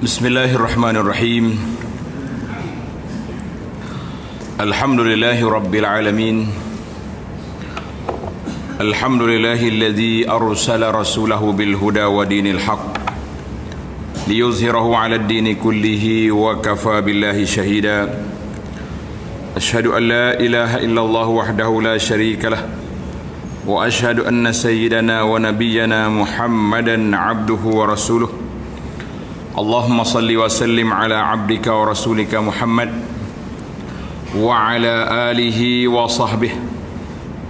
Bismillahirrahmanirrahim. Alhamdulillahi rabbil alamin. Alhamdulillahilladzi arsala rasulahu bil huda wa dinil haqq liyuzhirahu 'ala ad-dini kullihi wa kafa billahi shahida. Asyhadu an la ilaha illallah wahdahu la syarika lah wa asyhadu anna sayyidana wa nabiyyana Muhammadan 'abduhu wa rasuluh. Allahumma salli wa sallim ala abdika wa rasulika Muhammad wa ala alihi wa sahbihi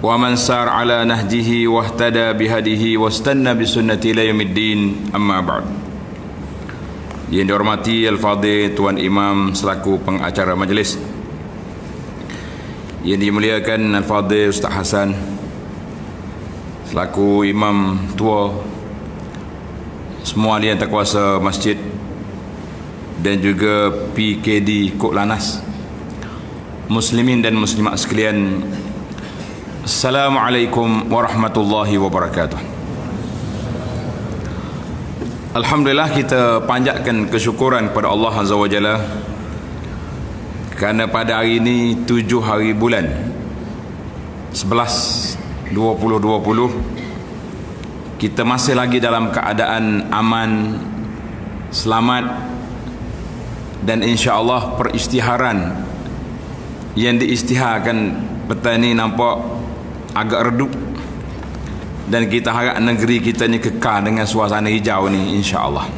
wa man sar ala nahjihi wa ihtada bihadihi wa istanna bisunnati ila yaumiddin, amma ba'd. Yang dihormati Al-Fadhil Tuan Imam selaku pengacara majlis, yang dimuliakan Al-Fadhil Ustaz Hasan selaku imam tua, semua ahli yang terkuasa masjid, dan juga PKD Kok Lanas, muslimin dan muslimat sekalian, Assalamualaikum warahmatullahi wabarakatuh. Alhamdulillah, kita panjatkan kesyukuran kepada Allah Azza wa Jalla kerana pada hari ini 7 hari bulan 11 2020 kita masih lagi dalam keadaan aman, selamat, dan insya-Allah peristiharan yang diistiharkan petang ni nampak agak redup, dan kita harap negeri kita ni kekal dengan suasana hijau ni, insya-Allah.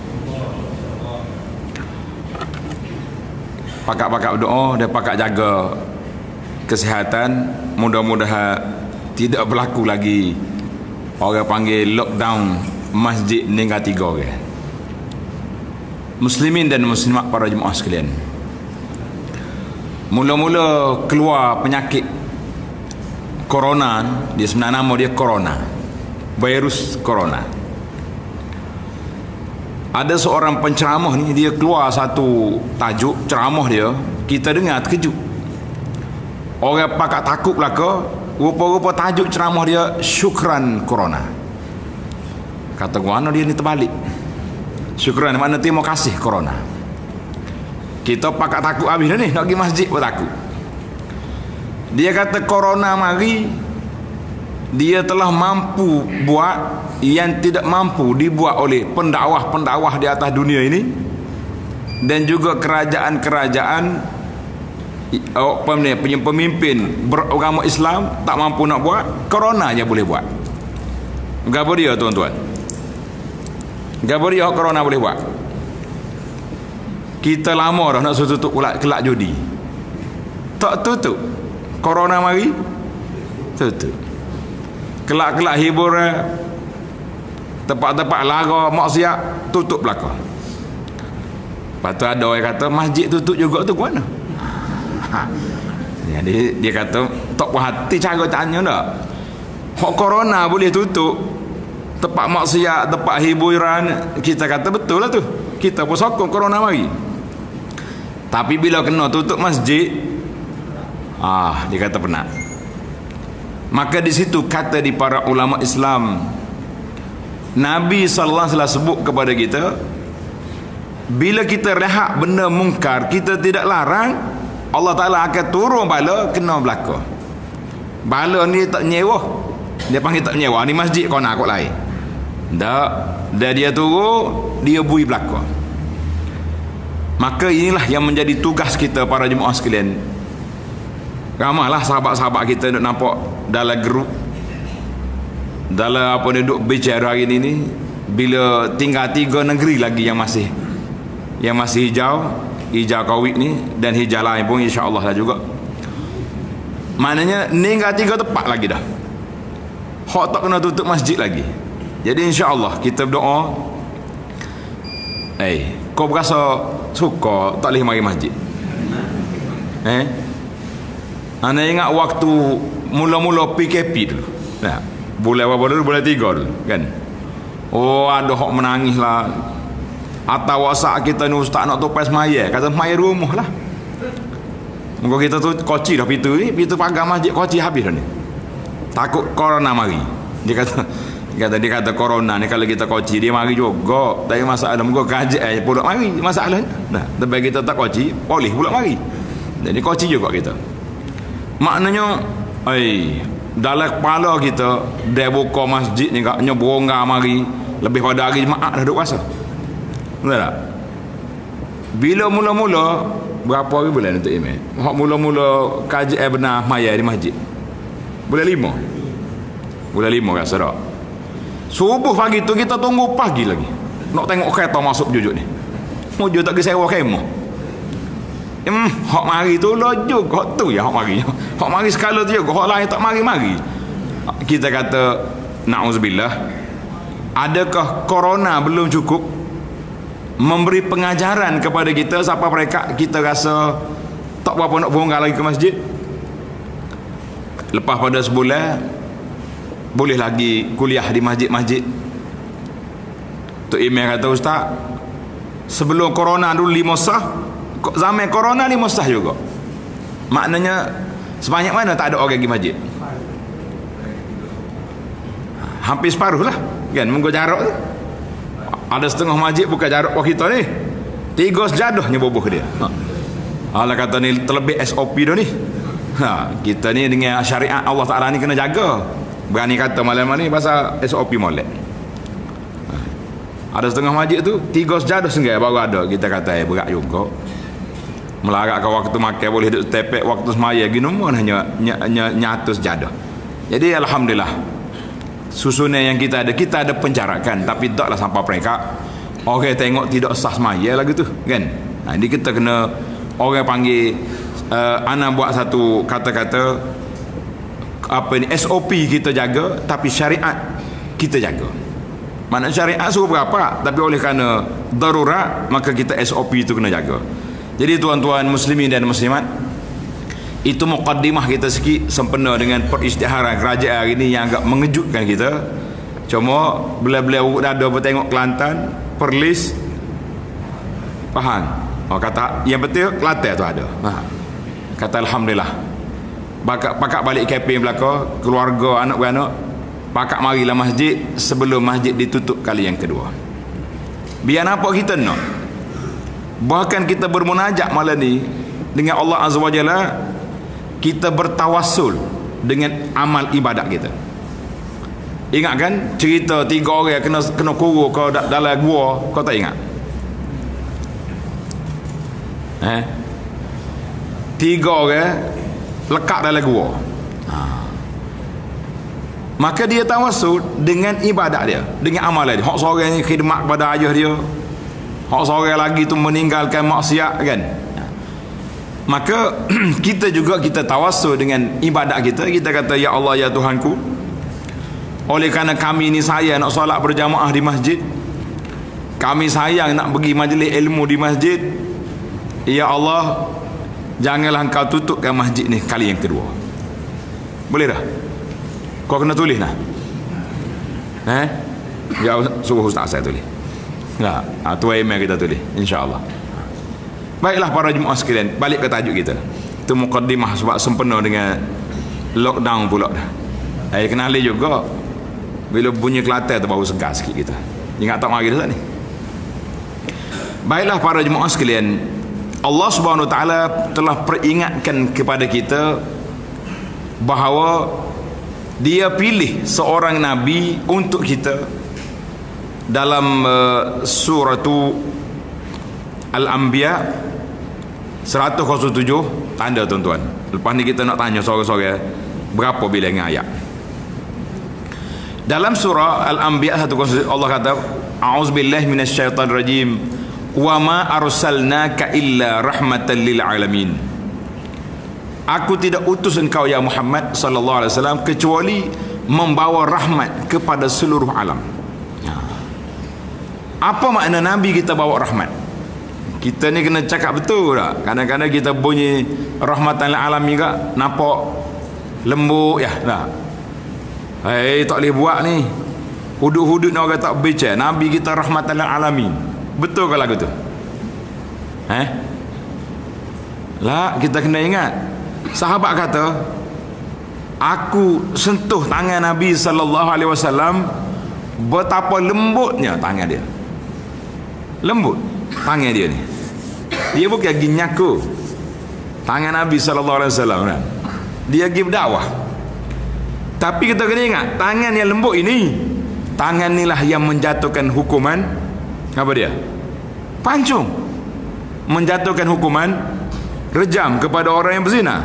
Pakak-pakak berdoa dan pakak jaga kesihatan, mudah-mudahan tidak berlaku lagi orang panggil lockdown masjid tinggal 3 orang. Muslimin dan muslimat para jemaah sekalian, mula-mula keluar penyakit corona, dia sebenarnya nama dia corona, virus corona. Ada seorang penceramah ni, dia keluar satu tajuk ceramah dia, kita dengar terkejut. Orang pakak takut belaka, rupa-rupa tajuk ceramah dia syukran corona. Kata mana dia ni terbalik. Syukran makna terima kasih corona. Kita pakak takut habis dah ni, nak pergi masjid pun takut. Dia kata corona mari, dia telah mampu buat yang tidak mampu dibuat oleh pendakwah-pendakwah di atas dunia ini, dan juga kerajaan-kerajaan, pemimpin beragama Islam tak mampu nak buat, corona je boleh buat. Gapo dia tuan-tuan? Gapo dia corona boleh buat? Kita lama dah nak tutup kelak judi, tak tutup. Corona mari tutup. Kelak-kelak hiburan, tempat-tempat lara maksiat tutup belaka. Lepas tu ada orang kata masjid tutup juga tu ke mana? Jadi dia kata tak puas hati cara tanya tak. Hak corona boleh tutup tempat maksiat, tempat hiburan, kita kata betul lah tu, kita pun sokong corona mari. Tapi bila kena tutup masjid, dia kata penat. Maka di situ kata di para ulama Islam, Nabi sallallahu alaihi wasallam sebut kepada kita, bila kita lihat benda mungkar, kita tidak larang, Allah Ta'ala akan turun bala kena belaka. Bala ni tak nyewa, dia panggil tak nyewa, ni masjid kau nak kot lain. Tak, dah dia turun, dia bui belaka. Maka inilah yang menjadi tugas kita para jemaah sekalian. Ramailah sahabat-sahabat kita nak nampak dalam grup, dalam apa dia duk bicara hari ni, bila tinggal 3 negeri lagi yang masih hijau Covid ni, dan hijau lain pun insya-Allah lah juga. Maknanya tinggal 3 tempat lagi dah. Hak tak kena tutup masjid lagi. Jadi insya-Allah kita berdoa. Kau berasa suka tak boleh mari masjid? Anda ingat waktu mula-mula PKP dulu. Nah, bulan berapa dulu? Bulan 3 dulu kan. Oh, ada hak menangis lah. Atau WhatsApp kita ni, ustaz nak tupai semaya, kata semaya rumah lah. Muka kita tu koci dah pintu pagar masjid koci habis dah ni. Takut corona mari. Dia kata Dia kata corona ni kalau kita koci dia mari juga. Tapi masalah muka kaji pula mari masalahnya. Nah, tapi kita tak koci boleh pula mari. Jadi koci juga kita. Maknanya dalam kepala kita dia buka masjid ni katnya berongga mari lebih pada hari Jumaat dah duduk puasa. Betul tak? Bila mula-mula berapa hari bulan untuk email? Hak mula-mula kaji benar maya di masjid. Bulan 5. Bulan 5 rasa tak? Subuh pagi tu kita tunggu pagi lagi. Nak tengok kereta masuk jujur ni. Mujur tak ke sewa kemah. Hak mari tu lojok hak tu ya hak mari. Hak mari skala tu juga hak lain tak mari-mari. Kita kata na'udzubillah. Adakah corona belum cukup memberi pengajaran kepada kita siapa mereka kita rasa tak berapa nak beronggar lagi ke masjid? Lepas pada sebulan boleh lagi kuliah di masjid-masjid. Tok Imam kata ustaz, sebelum corona dulu 5 sah, zaman corona 5 sah juga. Maknanya sebanyak mana tak ada orang pergi masjid? Hampir separuh lah kan, menggo jarak tu. Ada setengah masjid bukan jarak kita ni 3 sejadahnya bubuh dia. Allah kata ni terlebih SOP dah ni. Kita ni dengan syariat Allah Ta'ala ni kena jaga. Berani kata malam ni pasal SOP molek. Ada setengah masjid tu 3 sejadah senggai baru ada. Kita kata berat juga. Melarat ke waktu makan boleh duduk tepek, waktu semaya gini pun hanya nyatu sejadah. Jadi alhamdulillah susunan yang kita ada penjarakan, tapi taklah sampai mereka orang tengok tidak sah semaya lagi tu kan. Jadi kita kena orang panggil ana buat satu kata-kata apa ni SOP kita jaga, tapi syariat kita jaga. Mana syariat suruh berapa, tapi oleh kerana darurat maka kita SOP itu kena jaga. Jadi tuan-tuan muslimin dan muslimat, itu muqaddimah kita sikit sempena dengan perisytiharan kerajaan hari ini yang agak mengejutkan kita. Cuma bila-bila urut dada bertengok Kelantan, Perlis, Pahang. Kata yang betul Kelantan tu ada. Kata alhamdulillah. Pakak balik camping belaka, keluarga anak beranak, pakak marilah masjid sebelum masjid ditutup kali yang kedua. Biar apa kita nak? Bahkan kita bermunajat malam ni dengan Allah Azza wa Jalla, kita bertawassul dengan amal ibadat kita. Ingat kan cerita 3 orang kena kurung kau dalam gua, kau tak ingat? 3 orang lekat dalam gua. Maka dia tawassul dengan ibadat dia, dengan amalan dia. Hak seorang ni khidmat kepada ayah dia, hak seorang lagi tu meninggalkan maksiat kan. Maka kita juga kita tawassul dengan ibadat kita. Kita kata ya Allah ya Tuhanku, oleh kerana kami ni sayang nak solat berjamaah di masjid, kami sayang nak pergi majlis ilmu di masjid, ya Allah janganlah engkau tutupkan masjid ni kali yang kedua. Boleh dah? Kau kena tulis dah. Ya suruh ustaz saya tulis. Tu email kita tulis insya-Allah. Baiklah para jemaah sekalian, balik ke tajuk kita. Itu muqaddimah sebab sempena dengan lockdown pula dah. Kenali juga bila bunyi Kelantan tu baru segar sikit kita. Ingat tak mari dah ni. Baiklah para jemaah sekalian, Allah Subhanahu Wa Taala telah peringatkan kepada kita bahawa Dia pilih seorang nabi untuk kita dalam surah Al-Anbiya 107. Tanda tuan-tuan. Lepas ni kita nak tanya sorang-sorang berapa bilangan ayat. Dalam surah Al-Anbiya 107 Allah kata, a'udzubillahi minasyaitonir rajim, wa ma arsalnaka illa rahmatan lil alamin. Aku tidak utus engkau ya Muhammad sallallahu alaihi wasallam kecuali membawa rahmat kepada seluruh alam. Apa makna nabi kita bawa rahmat? Kita ni kena cakap betul tak? Kadang-kadang kita bunyi rahmatan lil alamin juga nampak lembut ya tak? Tak boleh buat ni. Hudud-hudud ni orang tak baca. Nabi kita rahmatan lil alamin. Betul ke lagu tu? Lah, kita kena ingat. Sahabat kata, aku sentuh tangan Nabi sallallahu alaihi wasallam, betapa lembutnya tangan dia. Lembut tangan dia ni. Dia bukan pergi nyaku tangan Nabi SAW kan. Dia pergi berdakwah. Tapi kita kena ingat, tangan yang lembut ini, tangan inilah yang menjatuhkan hukuman apa dia? Pancung. Menjatuhkan hukuman rejam kepada orang yang berzina.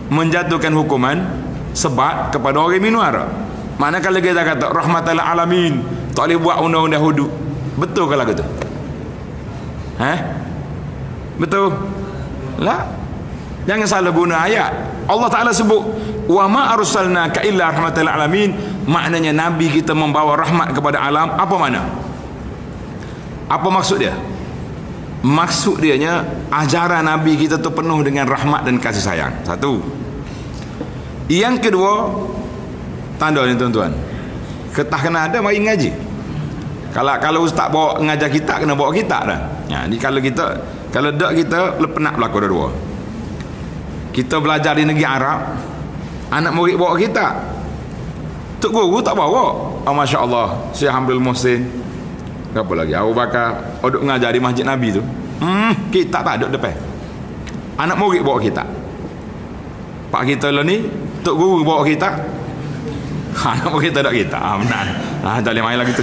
Menjatuhkan hukuman sebat kepada orang yang minum arak. Mana kalau kita kata rahmatal alamin, tak boleh buat undang-undang hudud. Betul kalau gitu? Betul? Lah. Jangan salah guna ayat. Allah Ta'ala sebut wa ma arsalnaka illa rahmatal alamin, maknanya Nabi kita membawa rahmat kepada alam. Apa makna? Apa maksud dia? Maksud dianya ajaran Nabi kita tu penuh dengan rahmat dan kasih sayang. Satu. Yang kedua, tanda ni tuan-tuan, ketah kena ada mari ngaji. Kalau ustaz bawa ngajar kita, kena bawa kita dah. Ni kalau dak kita penat berlaku dua-dua. Kita belajar di negeri Arab, anak murid bawa kita, tok guru tak bawa. Masya Allah, Syekh Hamdul Muhsin, apa lagi, Abu Bakar duduk mengajar di masjid Nabi tu, kita tak ada depan. Anak murid bawa kita. Pak kita lah ni, tok guru bawa kita, anak murid tak ada kita. Benar. Tak boleh main lagi tu.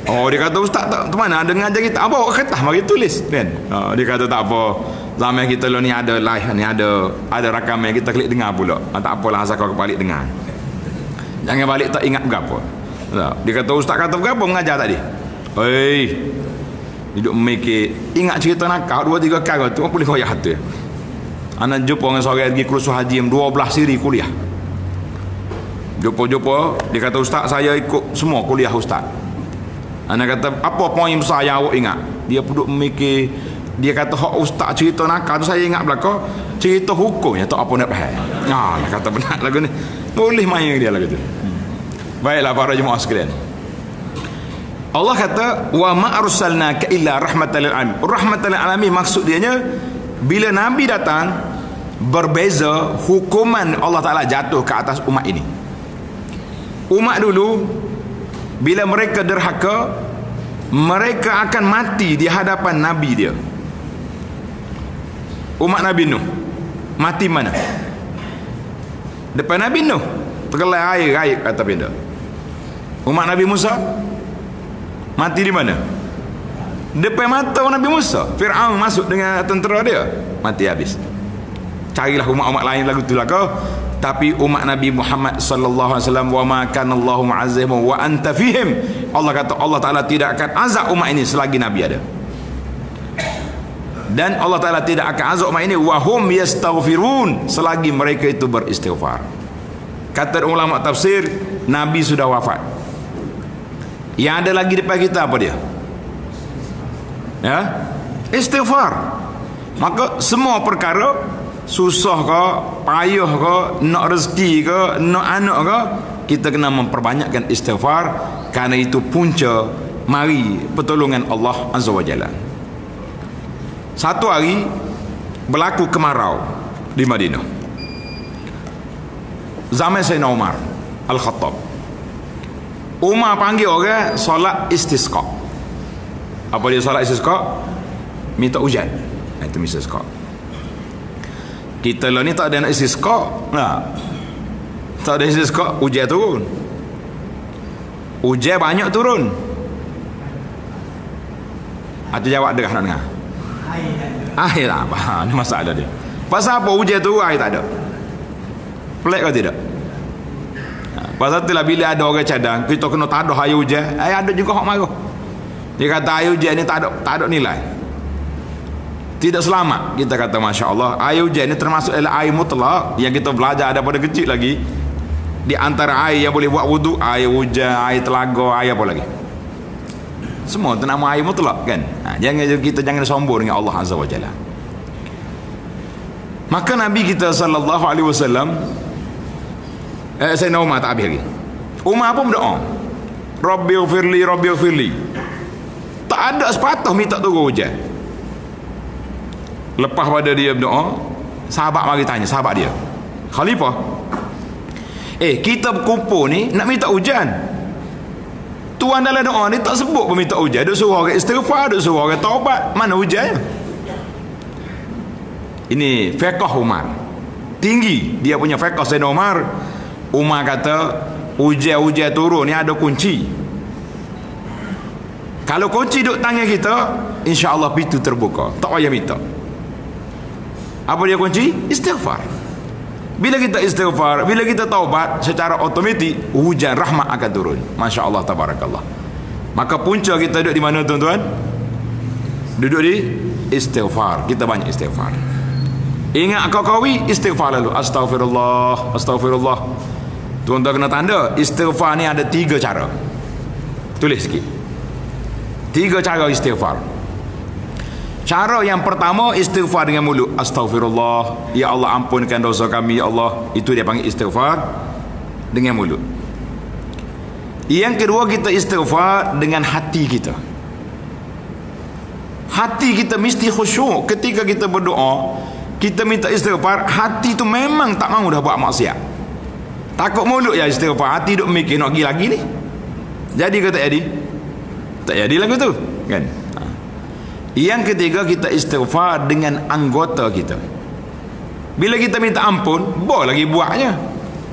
Dia kata ustaz tak mana ada ngajar kita, bawa kertas mari tulis kan. Dia kata tak apa, zaman kita ni ada live ni, ada rakaman kita klik dengar pula. Tak apalah asal kau balik dengar. Jangan balik tak ingat berapa. Dia kata ustaz kata berapa mengajar tadi. Hidup mikir, ingat cerita nakal 2-3 kali tu boleh koyak hati. Anak jumpa dengan seorang pergi kursus haji 12 siri kuliah. Jumpa dia kata ustaz saya ikut semua kuliah ustaz. Anak kata apa poin besar yang awak ingat? Dia duduk memikir. Dia kata hak ustaz cerita nakal tu saya ingat belaka, cerita hukumnya tak apa nak faham. Dia kata benar lagu ni. Boleh main dia lagu tu. Baiklah para jemaah sekalian. Allah kata wa ma arsalnaka illa rahmatan lil alamin. Rahmatan lil alamin maksud dianya bila Nabi datang berbeza hukuman Allah Taala jatuh ke atas umat ini. Umat dulu bila mereka derhaka, mereka akan mati di hadapan Nabi dia. Umat Nabi Nuh mati mana? Depan Nabi Nuh tergelai air kata benda. Umat Nabi Musa mati di mana? Depan mata Nabi Musa. Fir'aun masuk dengan tentera dia, mati habis. Carilah umat-umat lain lagu tu lah kau. Tapi umat Nabi Muhammad sallallahu alaihi wasallam, wa ma kana Allahu mu'azzibahum wa anta fihim. Allah kata Allah Taala tidak akan azab umat ini selagi Nabi ada. Dan Allah Taala tidak akan azab umat ini wa hum yastaghfirun, selagi mereka itu beristighfar. Kata ulama tafsir, Nabi sudah wafat. Yang ada lagi depan kita apa dia? Istighfar. Maka semua perkara, susah ke, payah ke, nak rezeki ke, nak anak ke, kita kena memperbanyakkan istighfar, kerana itu punca mari pertolongan Allah Azza wa Jalla. Satu hari berlaku kemarau di Madinah. Zaman Sayyidina Umar Al-Khattab. Umar panggil orang solat istisqa. Apa dia solat istisqa? Minta hujan. Itu istisqa. Kita lah ni tak ada nak istisqa. Tak ada istisqa, hujan turun. Hujan banyak turun. Ada jawab degah nak dengar? Air tak apa. Ini masalah dia. Pasal apa hujan turun air tak ada? Pelik ke tidak? Pasal itulah bila ada orang cadang, kita kena tadah air hujan. Ada juga hak marah. Dia kata air hujan ni tak ada nilai, tidak selamat. Kita kata Masya Allah, air hujan ni termasuk adalah air mutlak yang kita belajar daripada kecil lagi. Di antara air yang boleh buat wuduk, air hujan, air telaga, air apa lagi, semua itu nama air mutlak kan. Kita jangan sombong dengan Allah Azza wa Jalla. Maka Nabi kita sallallahu alaihi wasallam, Sayyidina Umar tak habis lagi. Umar apa berdoa? Rabbighfirli, Rabbighfirli. Tak ada sepatah minta turun hujan. Lepas pada dia berdoa, sahabat mari tanya, sahabat dia, Khalifah, kita berkumpul ni nak minta hujan, Tuan dalam doa ni tak sebut pun minta hujan. Duk suruh orang istighfar, duk suruh orang taubat. Mana hujannya? Ini fiqh Umar. Tinggi dia punya fiqh Sayyidina Umar. Umar kata hujan-hujan turun ni ada kunci. Kalau kunci duk tangan kita, insya-Allah pintu terbuka. Tak payah minta. Apa dia kunci? Istighfar. Bila kita istighfar, bila kita taubat, secara automatik hujan rahmat akan turun. Masya-Allah, tabarakallah. Maka punca kita duduk di mana, tuan-tuan? Duduk di istighfar. Kita banyak istighfar. Ingat kau kawi, istighfar lalu. Astaghfirullah, astaghfirullah. Tuan-tuan kena tanda, istighfar ni ada 3 cara. Tulis sikit. 3 cara istighfar. Cara yang pertama, istighfar dengan mulut. Astaghfirullah, ya Allah ampunkan dosa kami, ya Allah. Itu dia panggil istighfar dengan mulut. Yang kedua, kita istighfar dengan hati kita. Hati kita mesti khusyuk ketika kita berdoa. Kita minta istighfar, hati tu memang tak mahu dah buat maksiat. Takut mulut ya istighfar, hati duk mikir nak pergi lagi ni. Jadi ke tak jadi? Tak jadi lagu tu, kan? Yang ketiga, kita istighfar dengan anggota kita. Bila kita minta ampun, boleh lagi buatnya.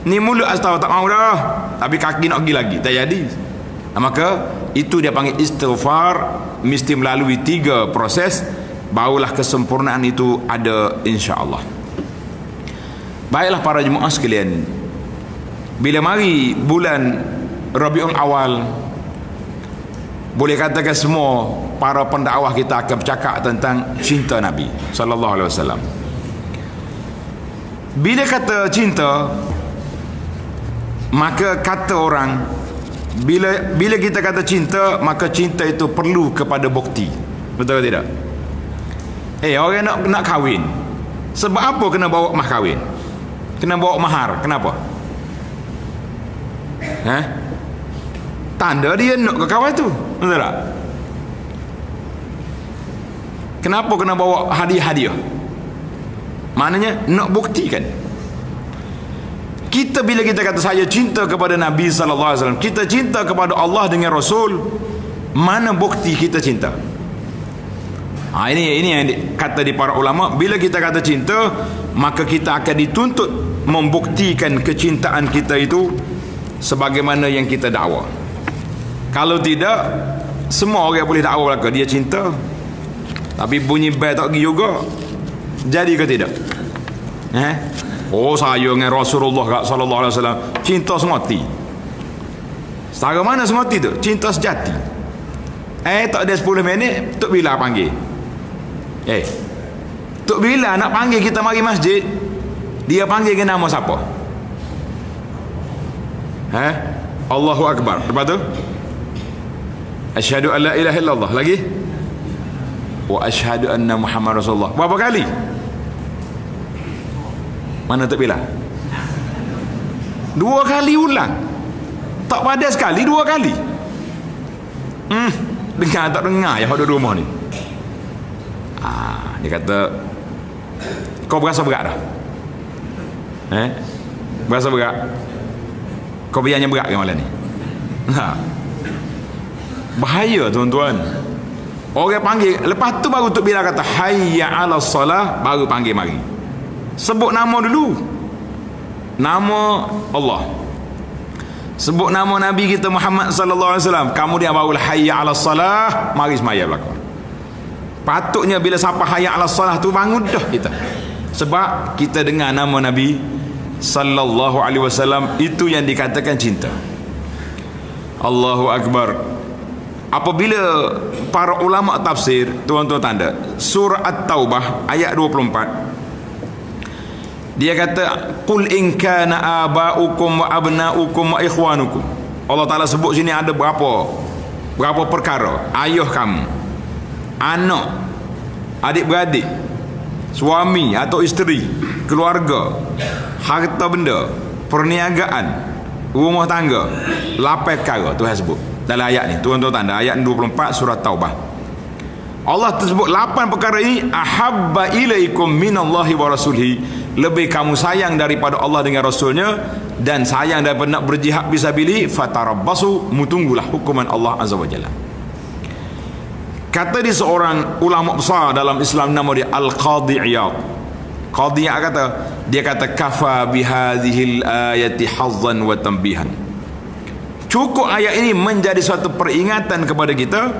Ni mulut astaghfir tak mahu dah, tapi kaki nak pergi lagi, tak jadi. Maka itu dia panggil istighfar. Mesti melalui 3 proses, barulah kesempurnaan itu ada, insya-Allah. Baiklah para jemaah sekalian, bila mari bulan Rabiul Awal, boleh katakan semua para pendakwah kita akan bercakap tentang cinta Nabi sallallahu alaihi wasallam. Bila kata cinta, maka kata orang, bila kita kata cinta, maka cinta itu perlu kepada bukti. Betul ke tidak? Orang nak kahwin, sebab apa kena bawa mah kahwin? Kena bawa mahar. Kenapa? Tanda dia nak ke kawan tu. Betul tak? Kenapa kena bawa hadiah-hadiah? Maknanya nak buktikan. Kita bila kita kata saya cinta kepada Nabi sallallahu alaihi wasallam, kita cinta kepada Allah dengan Rasul, mana bukti kita cinta? Ini yang kata di para ulama, bila kita kata cinta, maka kita akan dituntut membuktikan kecintaan kita itu sebagaimana yang kita dakwa. Kalau tidak, semua orang boleh dakwa belaka dia cinta, tapi bunyi bel tak pergi juga. Jadi ke tidak? Oh, saya dengan Rasulullah sallallahu alaihi wasallam cinta semati. Setara mana semati tu? Cinta sejati. Tak ada 10 minit, Tok Bila panggil. Tok Bila nak panggil kita mari masjid, dia panggil ke nama siapa? Allahu Akbar. Lepas tu asyhadu an la ilaha illallah. Lagi wa asyhadu anna Muhammad Rasulullah. Berapa kali? Mana tak bila? 2 kali ulang. Tak pada sekali, 2 kali. Dengar tak dengar yang ada di rumah ni? Dia kata, kau berasa berat dah? Berasa berat? Kau biarnya berat ke malam ni? Bahaya, tuan-tuan. Orang panggil, lepas tu baru Tok Bila kata hayya 'ala salah, baru panggil mari. Sebut nama dulu. Nama Allah. Sebut nama Nabi kita Muhammad sallallahu alaihi wasallam. Kemudian barulah hayya 'ala salah, mari semaya belakang. Patutnya bila siapa hayya 'ala salah tu bangun dah kita. Sebab kita dengar nama Nabi sallallahu alaihi wasallam, itu yang dikatakan cinta. Allahu Akbar. Apabila para ulama tafsir, tuan-tuan tanda, surah At-Taubah ayat 24, dia kata qul in kana aba'ukum wa abna'ukum wa ikhwanukum. Allah Taala sebut sini ada berapa perkara. Ayah kamu, anak, adik-beradik, suami atau isteri, keluarga, harta benda, perniagaan, rumah tangga, 8 perkara Tuhan sebut dalam ayat ni. Tuan-tuan tanda ayat 24 surah Taubah. Allah tersebut 8 perkara ini, ahabba ilaikum minallahi wa rasulihi, lebih kamu sayang daripada Allah dengan Rasulnya, dan sayang daripada nak berjihad fisabilillah, fatarabbasu, mutunggulah hukuman Allah azza wa jalla. Kata di seorang ulama besar dalam Islam, nama dia Al-Qadhi Iyad. Qadhi Iyad kata, dia kata kafa bihadhil ayati hazzan wa tanbihan. Cukup ayat ini menjadi suatu peringatan kepada kita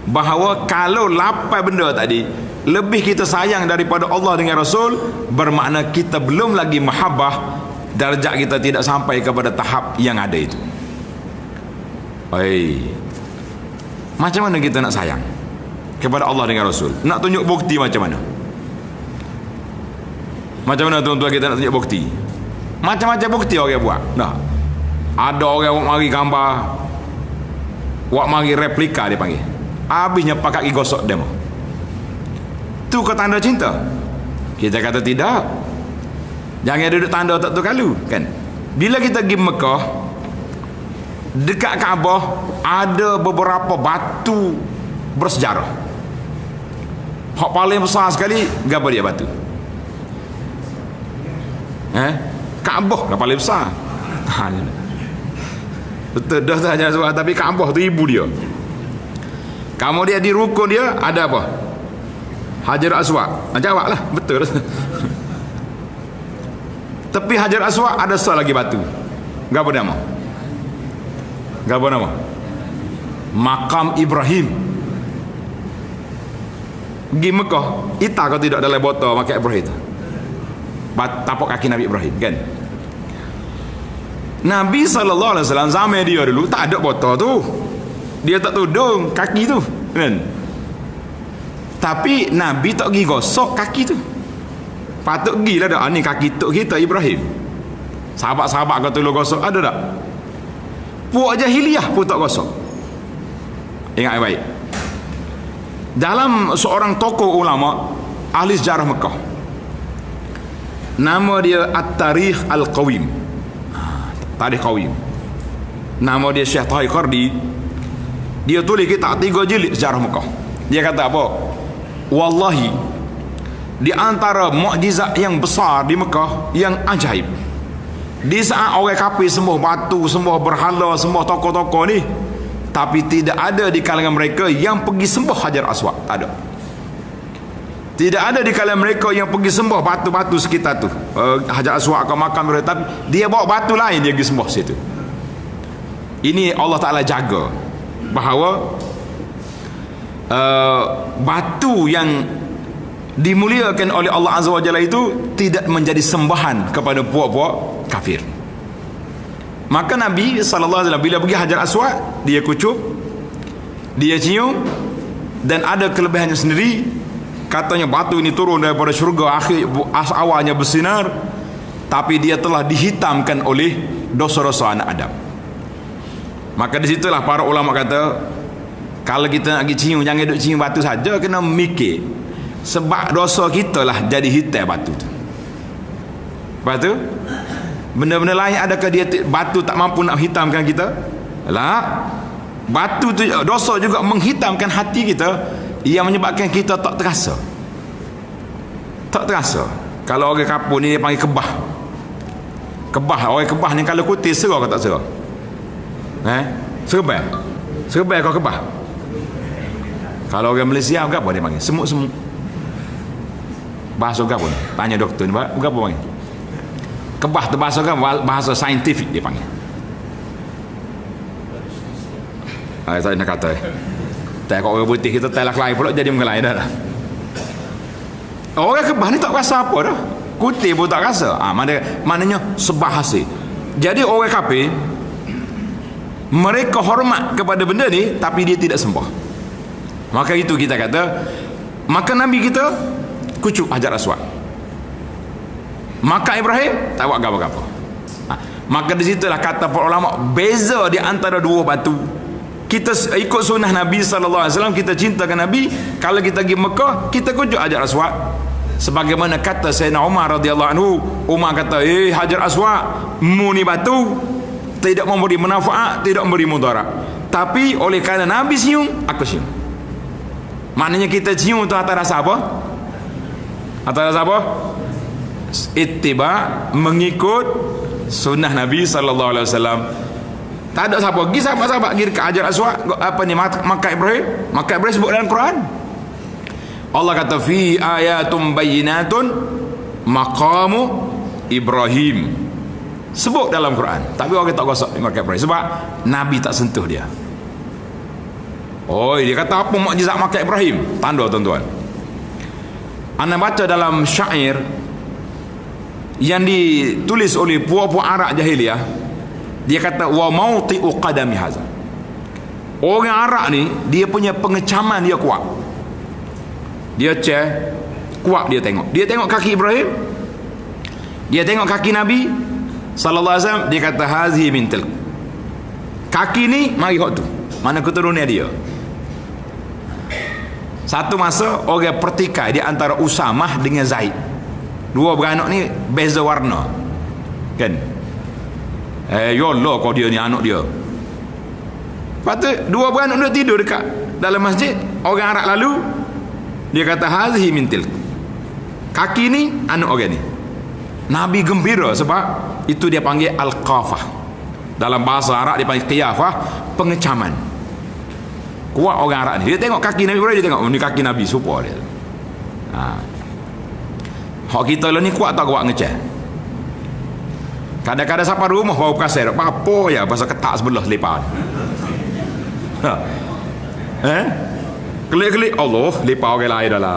bahawa kalau 8 benda tadi lebih kita sayang daripada Allah dengan Rasul, bermakna kita belum lagi mahabbah, darjat kita tidak sampai kepada tahap yang ada itu. Macam mana kita nak sayang kepada Allah dengan Rasul? Nak tunjuk bukti macam mana? Macam mana tuan-tuan kita nak tunjuk bukti? Macam-macam bukti orang buat. Nah, ada orang buat mari gambar, buat mari replika dia panggil. Habisnya pakai gosok demo. Tu kau tanda cinta? Kita kata tidak. Jangan duduk tanda tak tu kalu, kan? Bila kita pergi Mekah, dekat Kaabah ada beberapa batu bersejarah. Hak paling besar sekali, gapo dia batu? Kaabah dah paling besar. Betul dah saja sebab, tapi Kaabah tu ibu dia. Kemudian di rukun dia ada apa? Hajar Aswad. Jawablah, betul. Tepi Hajar Aswad ada satu lagi batu. Gapo nama? Gapo nama? Makam Ibrahim. Pergi Mekah, kita kau tidak dalam botol makam Ibrahim. Tapak kaki Nabi Ibrahim, kan? Nabi SAW zaman dia dulu tak ada botol tu. Dia tak tudung kaki tu, kan? Tapi Nabi tak pergi gosok kaki tu. Patut pergilah dah, ni kaki tok kita Ibrahim. Sahabat-sahabat kau tolong gosok, ada tak? Puak jahiliyah pun tak gosok. Ingat baik. Dalam seorang tokoh ulama ahli sejarah Mekah, nama dia At-Tarikh Al-Qawim, Tarikh Qawim. Nama dia Syekh Tahir Qardi. Dia tulis kitab 3 jilid sejarah Mekah. Dia kata apa? Wallahi, di antara mukjizat yang besar di Mekah, yang ajaib, di saat orang kafir sembah batu, sembah berhala, sembah tokoh-tokoh ni, tapi tidak ada di kalangan mereka yang pergi sembah Hajar Aswad. Tak ada. Tidak ada di kalangan mereka yang pergi sembah batu-batu sekitar tu, Hajar Aswad ke makam mereka, tapi dia bawa batu lain dia pergi sembah situ. Ini Allah Ta'ala jaga bahawa batu yang dimuliakan oleh Allah Azza wa Jalla itu tidak menjadi sembahan kepada puak-puak kafir. Maka Nabi SAW bila pergi Hajar Aswad, dia kucup, dia cium, dan ada kelebihannya sendiri. Katanya batu ini turun daripada syurga, awalnya bersinar, tapi dia telah dihitamkan oleh dosa-dosa anak Adam. Maka disitulah para ulama kata, kalau kita nak pergi cium, jangan duduk cium batu saja, kena mikir sebab dosa kita lah jadi hitam batu tu. Batu benda-benda lain, adakah dia batu tak mampu nak hitamkan kita? Lah, batu tu dosa juga menghitamkan hati kita, yang menyebabkan kita tak terasa. Tak terasa. Kalau orang kapur ni dia panggil kebah. Kebah, orang kebah ni kalau kutih serah ke tak serah? Serbai. Serbai kau kebah. Kalau orang Malaysia apa dia panggil? Semut-semut. Bahasa apa? Tanya doktor ni, apa panggil? Kebah tu bahasa apa? Bahasa saintifik dia panggil. Saya nak kata tak kau orang putih kita telak lain pula jadi muka lain dah lah. Orang kebah ni tak rasa apa dah. Kutih pun tak rasa. Maknanya sebahasa. Jadi orang kafir, mereka hormat kepada benda ni, tapi dia tidak sembah. Maka itu kita kata, maka Nabi kita kucuk Hajar Aswad. Maka Ibrahim tak buat apa-apa. Maka di situlah kata para ulama, beza di antara dua batu. Kita ikut sunnah Nabi SAW, kita cintakan Nabi. Kalau kita pergi Mekah, kita kucuk Hajar Aswad. Sebagaimana kata Sayyidina Umar radhiyallahu anhu, Umar kata, Hajar Aswad, mu ni batu tidak memberi manfaat, tidak memberi mudarat, tapi oleh kerana Nabi cium, aku cium. Maknanya kita cium tu atas rasa apa? Atas rasa apa? Ittiba, mengikut sunnah Nabi sallallahu alaihi wasallam. Tak ada siapa pergi sahabat-sahabat pergi dekat Hajar Aswad, apa ni, Makam Ibrahim. Makam Ibrahim sebut dalam Quran. Allah kata fi ayatum bayyinatun maqamu Ibrahim. Sebut dalam Quran. Tapi orang tak kuasa Makam Ibrahim sebab Nabi tak sentuh dia. Oh, dia kata apa mukjizat Makam Ibrahim? Tanda tuan-tuan. Anda baca dalam syair yang ditulis oleh puak-puak Arab jahiliyah, dia kata wa mawti'u qadami hadza. Orang Arab ni dia punya pengecaman dia kuat. Dia kuat, dia tengok kaki Ibrahim, dia tengok kaki Nabi sallallahu alaihi wasallam, dia kata hazihi min tilk. Kaki ni mari hok tu. Mana keturunan dia. Satu masa orang pertikai di antara Usamah dengan Zaid. Dua beranak ni beza warna. Kan? Yollah kau dia ni anak dia. Lepas tu dua beranak dia tidur dekat dalam masjid. Orang Arab lalu, dia kata hazihi min tilk. Kaki ni anak orang ni. Nabi gembira sebab itu dia panggil al-qafah. Dalam bahasa Arab dia panggil qiyafah, pengecaman. Kuat orang Arab ni. Dia tengok kaki Nabi Ibrahim, dia tengok ni kaki Nabi supaya dia. Hak kita lah ni kuat tak kuat ngeceh. Kadang-kadang sampai rumah bawa kasar apa ya pasal ketak sebelah lepas. Kelik-kelik Allah lepas orang lain dah lah.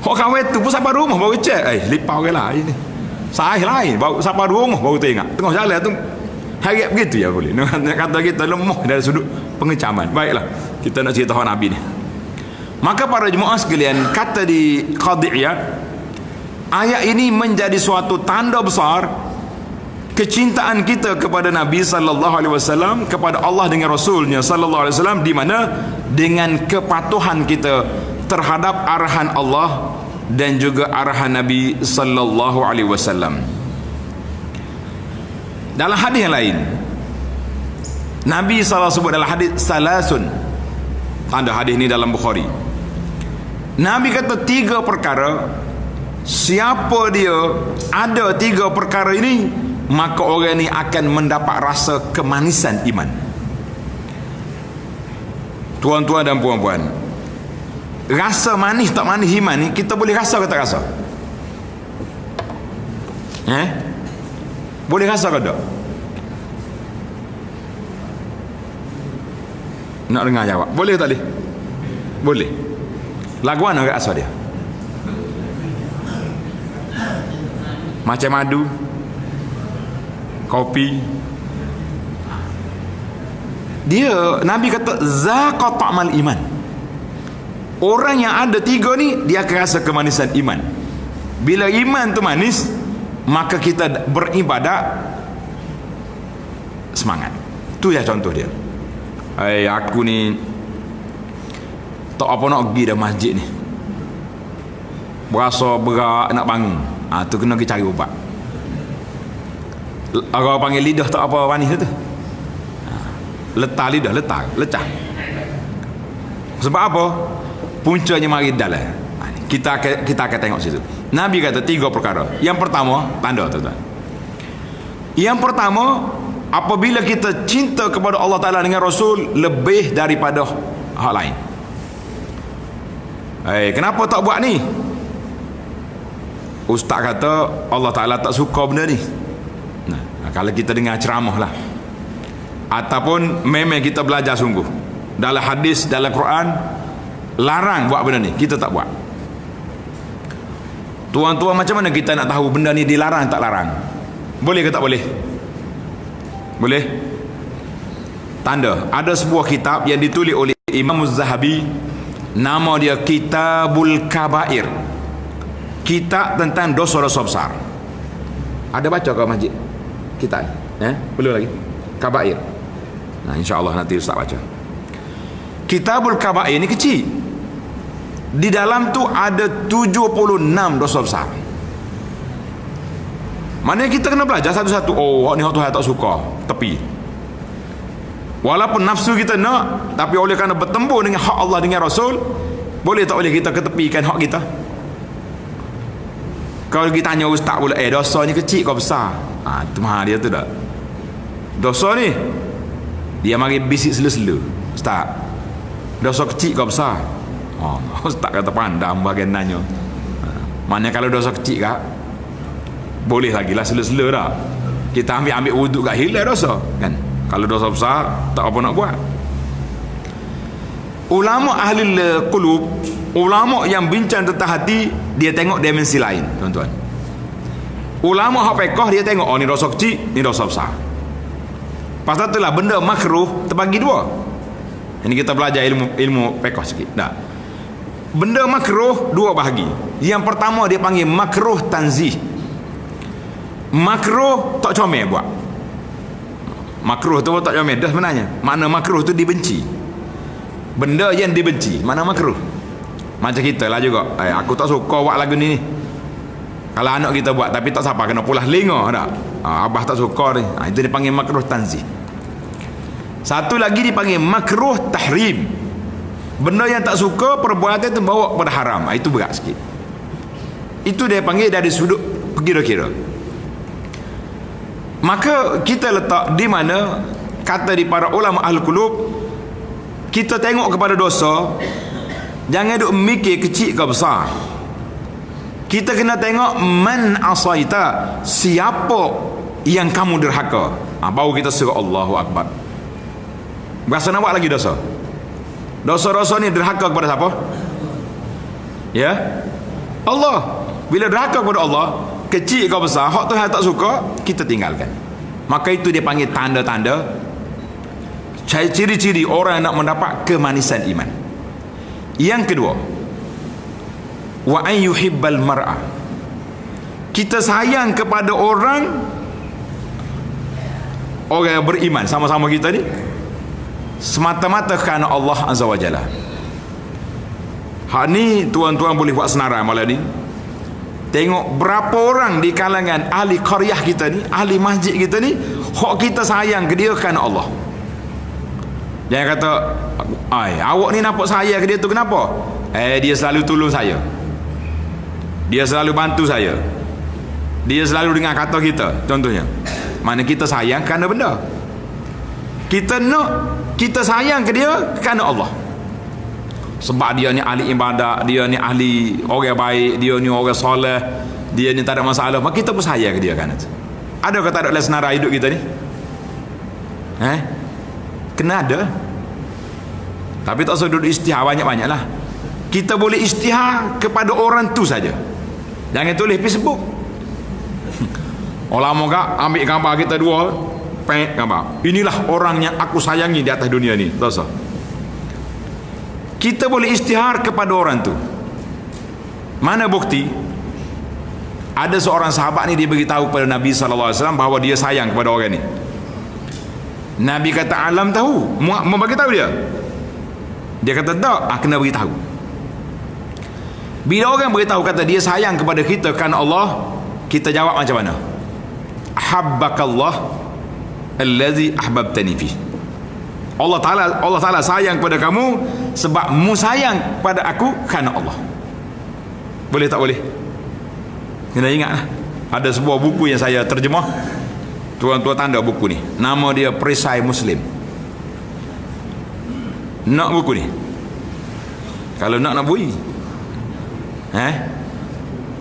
Hak kawan tu pun sampai rumah baru cek lepas orang lain ni. Sahih lain baru sampai rumah baru tengok. Tengah jalan tu harap begitu ya boleh. Nak kata kita lemah dari sudut pengecaman. Baiklah, kita nak cerita Nabi ni. Maka para jemaah sekalian, kata di Qadiyah, ayat ini menjadi suatu tanda besar kecintaan kita kepada Nabi sallallahu alaihi wasallam, kepada Allah dengan Rasulnya sallallahu alaihi wasallam, di mana dengan kepatuhan kita terhadap arahan Allah dan juga arahan Nabi sallallahu alaihi wasallam. Dalam hadis yang lain, Nabi SAW sebut dalam hadis salasun, tanda hadis ni dalam Bukhari. Nabi kata 3 perkara, siapa dia ada 3 perkara ini, maka orang ni akan mendapat rasa kemanisan iman. Tuan-tuan dan puan-puan, rasa manis tak manis iman ni kita boleh rasa ke tak rasa? Boleh rasa ke tak? Nak dengar jawab. Boleh tak boleh? Boleh. Lagu mana rasa dia? Macam madu, kopi. Dia Nabi kata zaqa ta'mal iman. Orang yang ada 3 ni dia akan rasa kemanisan iman. Bila iman tu manis, maka kita beribadat semangat. Tu ya contoh dia. Aku ni tak apa nak pergi dah masjid ni, berasa berat nak bangun. Tu kena pergi cari ubat. Orang panggil lidah tak apa manis tu. Letak lidah, lecah. Sebab apa? Puncanya mari dalam. Kita akan tengok situ. Nabi kata 3 perkara. Yang pertama, tanda tuan-tuan. Yang pertama, apabila kita cinta kepada Allah Ta'ala dengan Rasul lebih daripada hal lain. Kenapa tak buat ni? Ustaz kata Allah Ta'ala tak suka benda ni. Kalau kita dengar ceramah lah, ataupun memang kita belajar sungguh dalam hadis, dalam Quran larang buat benda ni, kita tak buat. Tuan-tuan, macam mana kita nak tahu benda ni dilarang tak larang? Boleh ke tak boleh? Boleh. Tanda, ada sebuah kitab yang ditulis oleh Imam Az-Zahabi, nama dia Kitabul Kabair, kitab tentang dosa-dosa besar. Ada baca ke masjid kitab? Perlu lagi Kabair. InsyaAllah nanti Ustaz baca. Kitabul Kabair ni kecil, di dalam tu ada 76 dosa besar. Maknanya kita kena belajar satu-satu. Oh, ni Tuhan tak suka, tepi. Walaupun nafsu kita nak, tapi oleh kerana bertembur dengan hak Allah dengan Rasul, boleh tak boleh kita ketepikan hak kita? Kalau kita tanya ustaz pula, dosa ni kecil kau besar? Tu mahal dia tu tak? Dosa ni dia mari bisik selu-selu. Ustaz, dosa kecil kau besar? Ustaz kata pandang bagian nanya. Mana kalau dosa kecil kak, boleh lagi lah selu-selu tak? Kita ambil wuduk kat hilang dosa kan? Kalau dosa besar tak apa nak buat. Ulama ahli qulub, ulama yang bincang tentang hati, dia tengok dimensi lain, tuan-tuan. Ulama hak fiqh dia tengok, ni dosa kecil, ni dosa besar. Pasal itulah benda makruh terbagi dua. Ini kita belajar ilmu fiqh sikit. Dah. Benda makruh dua bahagi. Yang pertama dia panggil makruh tanzih. Makruh tak comel buat. Makruh tu tak comel dah sebenarnya. Makna makruh tu dibenci. Benda yang dibenci, mana makruh. Macam kita lah juga, aku tak suka buat lagu ni. Kalau anak kita buat tapi tak siapa kena pulas linga tak? Abah tak suka ni. Itu dipanggil makruh tanzih. Satu lagi dipanggil makruh tahrim. Benda yang tak suka, perbuatan itu bawa kepada haram. Itu berat sikit. Itu dia panggil dari sudut kira-kira. Maka kita letak di mana kata di para ulama al-qulub, kita tengok kepada dosa, jangan duk mikir kecil ke besar. Kita kena tengok man asaita, siapa yang kamu derhaka. Baru kita suruh Allahu Akbar. Berasa nak buat lagi dosa. Dosa-dosa ni derhaka kepada siapa? Ya, Allah. Bila derhaka kepada Allah, kecil ke besar, hak Tuhan tak suka, kita tinggalkan. Maka itu dia panggil tanda-tanda, ciri-ciri orang yang nak mendapat kemanisan iman. Yang kedua, wa an yuhibbal mar'a, kita sayang kepada orang yang beriman sama-sama kita ni semata-mata kerana Allah Azza wa Jalla. Hak ni tuan-tuan boleh buat senarai malam ni. Tengok berapa orang di kalangan ahli qaryah kita ni, ahli masjid kita ni, hak kita sayang ke dia kerana Allah. Jangan kata, awak ni nampak saya ke dia tu kenapa? Dia selalu tolong saya, dia selalu bantu saya, dia selalu dengar kata kita. Contohnya, mana kita sayang kerana benda. Kita nak, kita sayang ke dia kerana Allah. Sebab dia ni ahli ibadat, dia ni ahli orang baik, dia ni orang soleh, dia ni tak ada masalah, maka kita pun sayang ke dia kan. Ada ke tak ada senarai hidup kita ni? Kena ada. Tapi tak usah duduk istihar banyak-banyak lah. Kita boleh istihar kepada orang tu saja. Jangan tulis Facebook. Ulama kak ambil gambar kita dua, gambar, inilah orang yang aku sayangi di atas dunia ni. Tak usah. Kita boleh istihar kepada orang tu. Mana bukti? Ada seorang sahabat ni, dia beritahu kepada Nabi SAW bahawa dia sayang kepada orang ni. Nabi kata, alam tahu, mau bagi tahu dia. Dia kata tak, kena beritahu. Bila orang beritahu kata dia sayang kepada kita kerana Allah, kita jawab macam mana? Habbakallah allazi ahbabtani fi. Allah Ta'ala sayang kepada kamu sebab mu sayang pada aku kerana Allah. Boleh tak boleh? Kena ingat lah. Ada sebuah buku yang saya terjemah. Tuan-tuan tanda buku ni, nama dia Perisai Muslim. Nak buku ni? Kalau nak bui,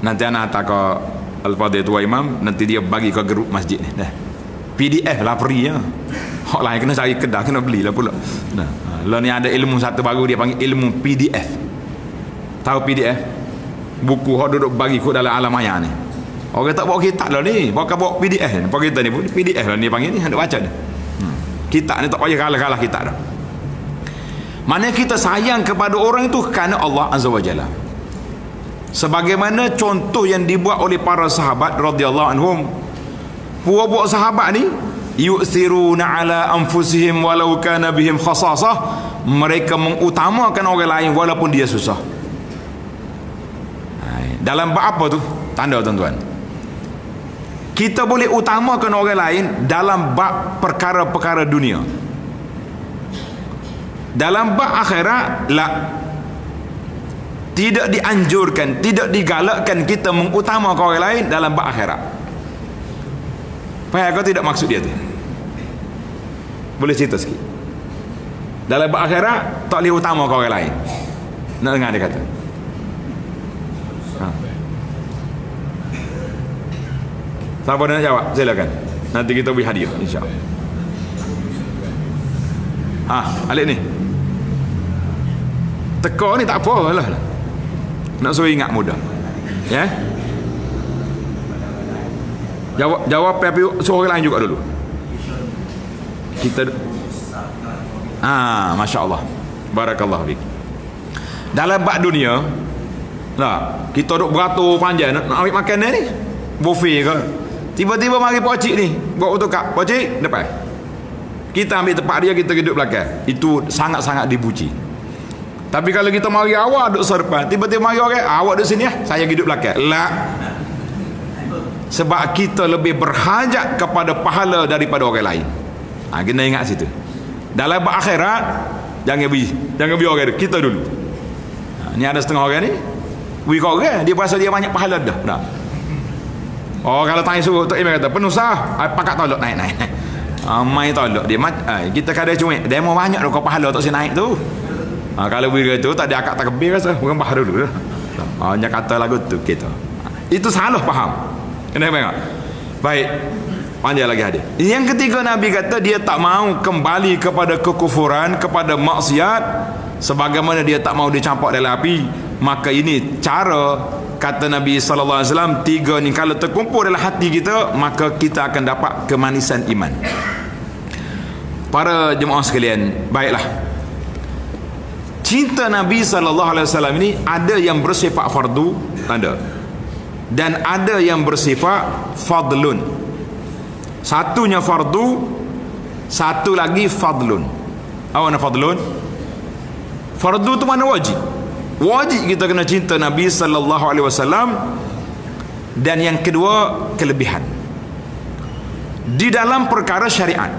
nanti anak hantar ke Al-Fadhil Tua Imam, nanti dia bagi ke grup masjid ni. PDF lah free ya. Hak lain kena cari kedai, kena belilah pula. Lah ni ada ilmu satu baru, dia panggil ilmu PDF. Tahu PDF? Buku hak duduk bagi kat dalam alam maya ni. Orang tak bawa kitab lah ni, bawa PDF ni. Pak kita ni pun PDF lah ni panggil ni, hendak baca ni. Kitab ni tak payah kalah-kalah kitab dah. Mana kita sayang kepada orang itu kerana Allah Azza wa Jalla. Sebagaimana contoh yang dibuat oleh para sahabat radhiyallahu anhum. Puak-puak sahabat ni yu'thiruna ala anfusihim walau kana bihim khasasah, mereka mengutamakan orang lain walaupun dia susah. Dalam bab apa tu? Tanda tuan-tuan. Kita boleh utamakan orang lain dalam bab perkara-perkara dunia. Dalam bab akhirat tidak dianjurkan, tidak digalakkan kita mengutamakan orang lain dalam bab akhirat. Faham kau tidak maksud dia tu? Boleh cerita sikit. Dalam bab akhirat tak boleh utamakan orang lain. Nak dengar dia kata. Siapa nak jawab? Silakan. Nanti kita beri hadiah insya-Allah. Alik ni. Teka ni tak apa lah. Nak suruh ingat mudah. Ya. Jawab tapi suruh orang lain juga dulu. Kita masya-Allah. Barakallahu fik. Dalam bab dunia lah, kita duk beratur panjang nak ambil makanan ni. Buffet ke? Tiba-tiba mari pocik ni, buat otokar. Pocik depan. Kita ambil tempat dia, kita duduk belakang. Itu sangat-sangat dipuji. Tapi kalau kita mari awak duduk serpan, tiba-tiba mari orang, awak duduk sini saya duduk belakang. Sebab kita lebih berhajat kepada pahala daripada orang lain. Kena ingat situ. Dalam akhirat jangan beri orang dia, kita dulu. Ni ada setengah orang ni beri kau orang, dia rasa dia banyak pahala dah. Kalau tanya suruh Tok Imam kata penuh sah, pakat tolak naik. Mai tolak dia kita kadang cuik demo banyak kau pahala tak si naik tu. Kalau beri tu tak ada akak tak kebir rasa orang bahar dulu. Hanya kata lagu tu kita. Itu salah faham. Kenapa enggak? Baik. Panjang lagi hadis. Yang ketiga Nabi kata dia tak mau kembali kepada kekufuran, kepada maksiat sebagaimana dia tak mau dicampak dalam api. Maka ini cara kata Nabi SAW, tiga ni kalau terkumpul dalam hati kita, maka kita akan dapat kemanisan iman. Para jemaah sekalian, baiklah, cinta Nabi SAW ini ada yang bersifat fardu, ada, dan ada yang bersifat fadlun. Satunya fardu, satu lagi fadlun. Apa mana fadlun? Fardu tu mana wajib. Wajib kita kena cinta Nabi SAW. Dan yang kedua, kelebihan di dalam perkara syariat.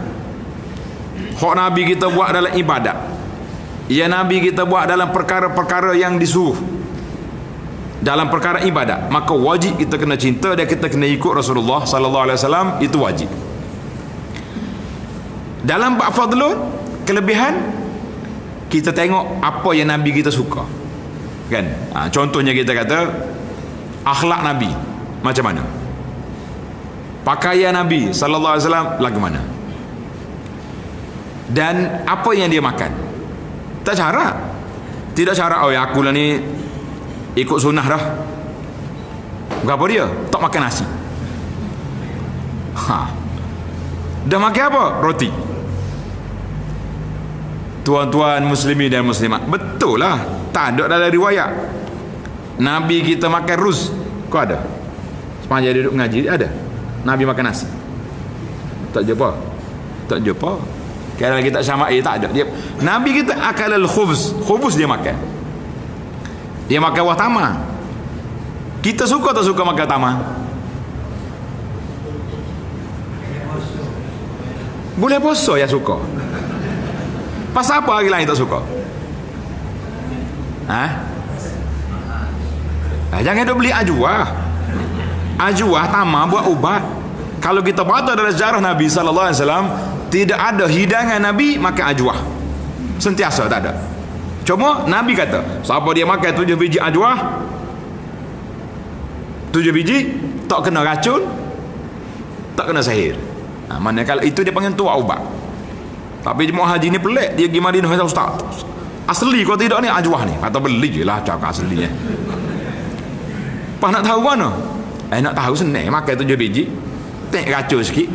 Hak Nabi kita buat dalam ibadat, ya Nabi kita buat dalam perkara-perkara yang disuruh dalam perkara ibadat, maka wajib kita kena cinta dan kita kena ikut Rasulullah SAW. Itu wajib. Dalam bab fadlun, kelebihan, kita tengok apa yang Nabi kita suka, kan? Contohnya kita kata akhlak Nabi macam mana, pakaian Nabi SAW lagu mana, dan apa yang dia makan. Tak cara, tidak cara aku lah ni ikut sunnah dah. Berapa dia? Tak makan nasi. Dah makan apa? Roti. Tuan-tuan muslimin dan muslimat, betul lah, tak ada dalam riwayat Nabi kita makan ruz. Kau ada? Sepanjang dia duduk mengaji ada Nabi makan nasi? Tak jumpa. Kalau kita syamai tak ada dia. Nabi kita akalal khubuz dia makan. Dia makan buah tamar. Kita suka tak suka makan tamar? Boleh puasa ya suka. Pasal apa hari lain tak suka? Jangan duk beli ajwah. Ajwah tamar buat ubat. Kalau kita baca dalam sejarah Nabi SAW, tidak ada hidangan Nabi makan ajwah. Sentiasa tak ada. Cuma Nabi kata, siapa dia makan 7 biji ajwah, 7 biji, tak kena racun, tak kena sihir. Manakala itu dia panggil tua ubat. Tapi jemaah haji ni pelik, dia pergi Madinah kata, ustaz, asli kau tidak ni ajwah ni? Kata beli je lah cakap aslinya. Pas nak tahu mana? Nak tahu senang, makan 7 biji, tek racun sikit.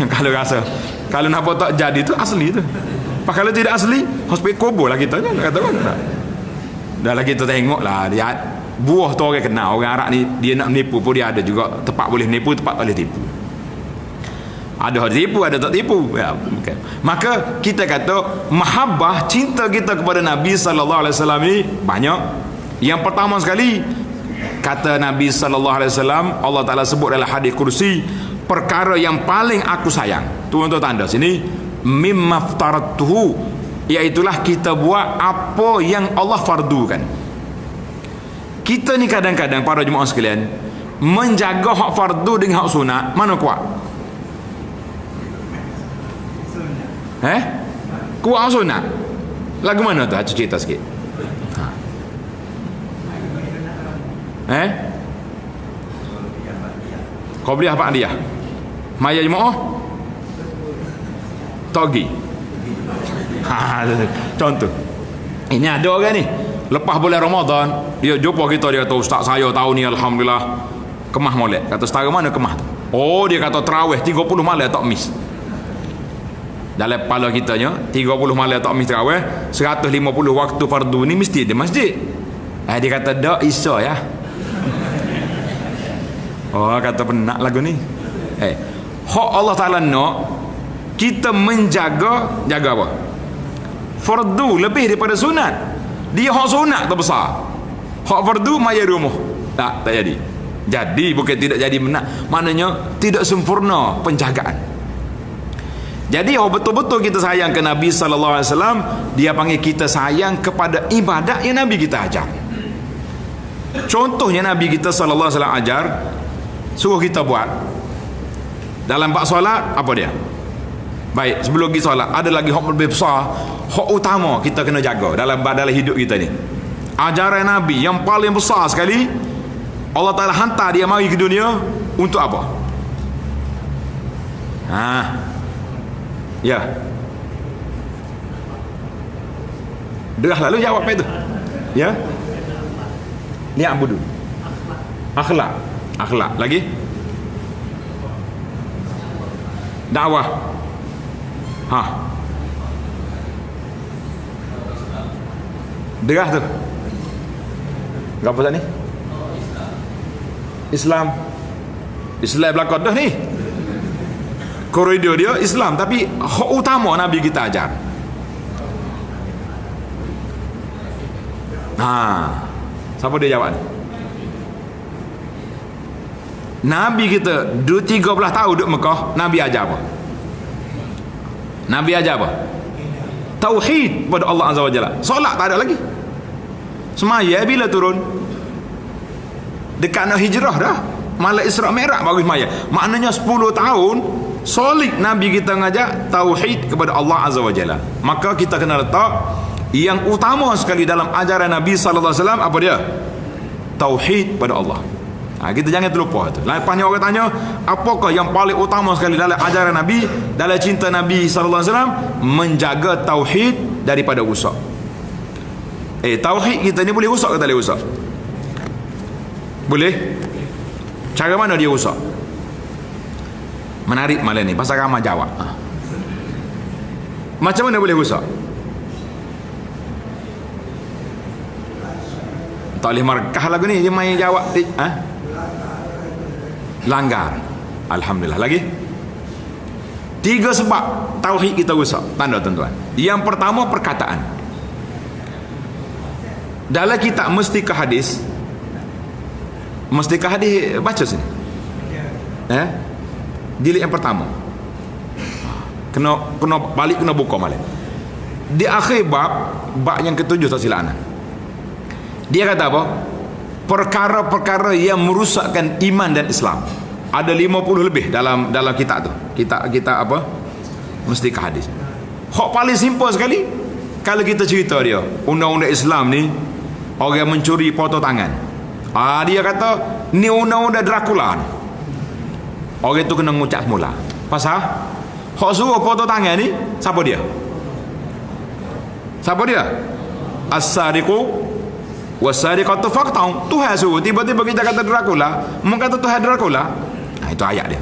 Kalau rasa, kalau nampak tak jadi tu asli tu. Pas kalau tidak asli, hospital kubur lah kita je, kata kan. Dah lah kita tengok lah, dia buah tu orang kenal. Orang Arab ni dia nak menipu pun dia ada juga tempat boleh menipu, tempat tak boleh tipu. Ada tipu, ada tak tipu ya, bukan. Maka kita kata mahabbah, cinta kita kepada Nabi SAW ni banyak. Yang pertama sekali, kata Nabi SAW, Allah Ta'ala sebut dalam hadis kursi, perkara yang paling aku sayang. Tuan-tuan tanda sini, mimma aftaratuhu Iaitulah kita buat apa yang Allah fardukan. Kita ni kadang-kadang para jemaah sekalian menjaga hak fardu dengan hak sunat, mana kuat? Kuat hak sunat. Lagu mana tu? Cerita sikit. Qabliyah ba'diyah. Maya jemaah Togi. Contoh. Ini ada orang ni lepas bulan Ramadan, dia jumpa kita, dia kata, ustaz saya tahu ni alhamdulillah kemah molek. Kata setara mana kemah tu? Oh, dia kata tarawih 30 malam tak miss. Dalam kepala kitanya 30 malam tak miss tarawih, 150 waktu fardu ni mesti di masjid. Dia kata dak isa ya. Oh, kata penak lagu ni. Hak Allah Ta'ala nak kita menjaga apa? Fardu lebih daripada sunat. Dia hak sunat tu besar. Hak fardu maya rumah. Tak jadi. Jadi bukan tidak jadi maknanya tidak sempurna penjagaan. Jadi betul-betul kita sayang ke Nabi sallallahu alaihi wasallam, dia panggil kita sayang kepada ibadat yang Nabi kita ajar. Contohnya Nabi kita sallallahu alaihi wasallam ajar, suruh kita buat dalam bab solat, apa dia? Baik, sebelum pergi solat ada lagi hak lebih besar, hak utama kita kena jaga dalam hidup kita ni. Ajaran Nabi yang paling besar sekali, Allah Ta'ala hantar dia mari ke dunia untuk apa? Ya. Dah lalu jawab apa itu? Ya. Niat budu. Akhlak. Lagi? Dakwah. Derah tu. Apa tadi? Islam belakang dah ni. Koridor dia Islam, tapi hak utama Nabi kita ajar. Siapa dia jawab ni? Nabi kita 13 tahun duduk Mekah, Nabi ajar apa? Tauhid pada Allah Azza wa Jalla. Solat tak ada lagi. Semaya bila turun? Dekat nak hijrah dah. Malam Isra Mi'raj baru semaya. Maknanya 10 tahun solid Nabi kita ngajak tauhid kepada Allah Azza wa Jalla. Maka kita kena letak yang utama sekali dalam ajaran Nabi sallallahu alaihi wasallam, apa dia? Tauhid pada Allah. Kita jangan terlupa tu. Lepas ni orang tanya, apakah yang paling utama sekali dalam ajaran Nabi, dalam cinta Nabi sallallahu alaihi wasallam? Menjaga tauhid daripada rusak. Tauhid kita ni boleh rusak ke tak boleh rusak? Boleh. Cara mana dia rusak? Menarik malam ni pasal ramai jawab. Macam mana boleh rusak? Tak boleh markah lagu ni, dia main jawab. Langgar. Alhamdulillah. Lagi 3 sebab tauhid kita rusak. Tanda tuan-tuan. Yang pertama, perkataan. Dalam kitab Mustika Hadis baca sini. Jilid yang pertama. Kena balik, kena buka balik. Di akhir bab yang ke-7 tak silap anak. Dia kata apa? Perkara-perkara yang merusakkan iman dan Islam. Ada 50 lebih dalam kitab tu. Kitab apa? Mustika Hadis. Hak paling simple sekali, kalau kita cerita dia, undang-undang Islam ni, orang mencuri foto tangan. Dia kata ni undang-undang Dracula ni. Orang tu kena ngucap semula. Pasal hak suruh foto tangan ni, siapa dia? As-sariqu was-sariqatu faqta'u. Tuhan suruh. Tiba-tiba kita kata Dracula, kata Tuhan Dracula. Itu ayat dia.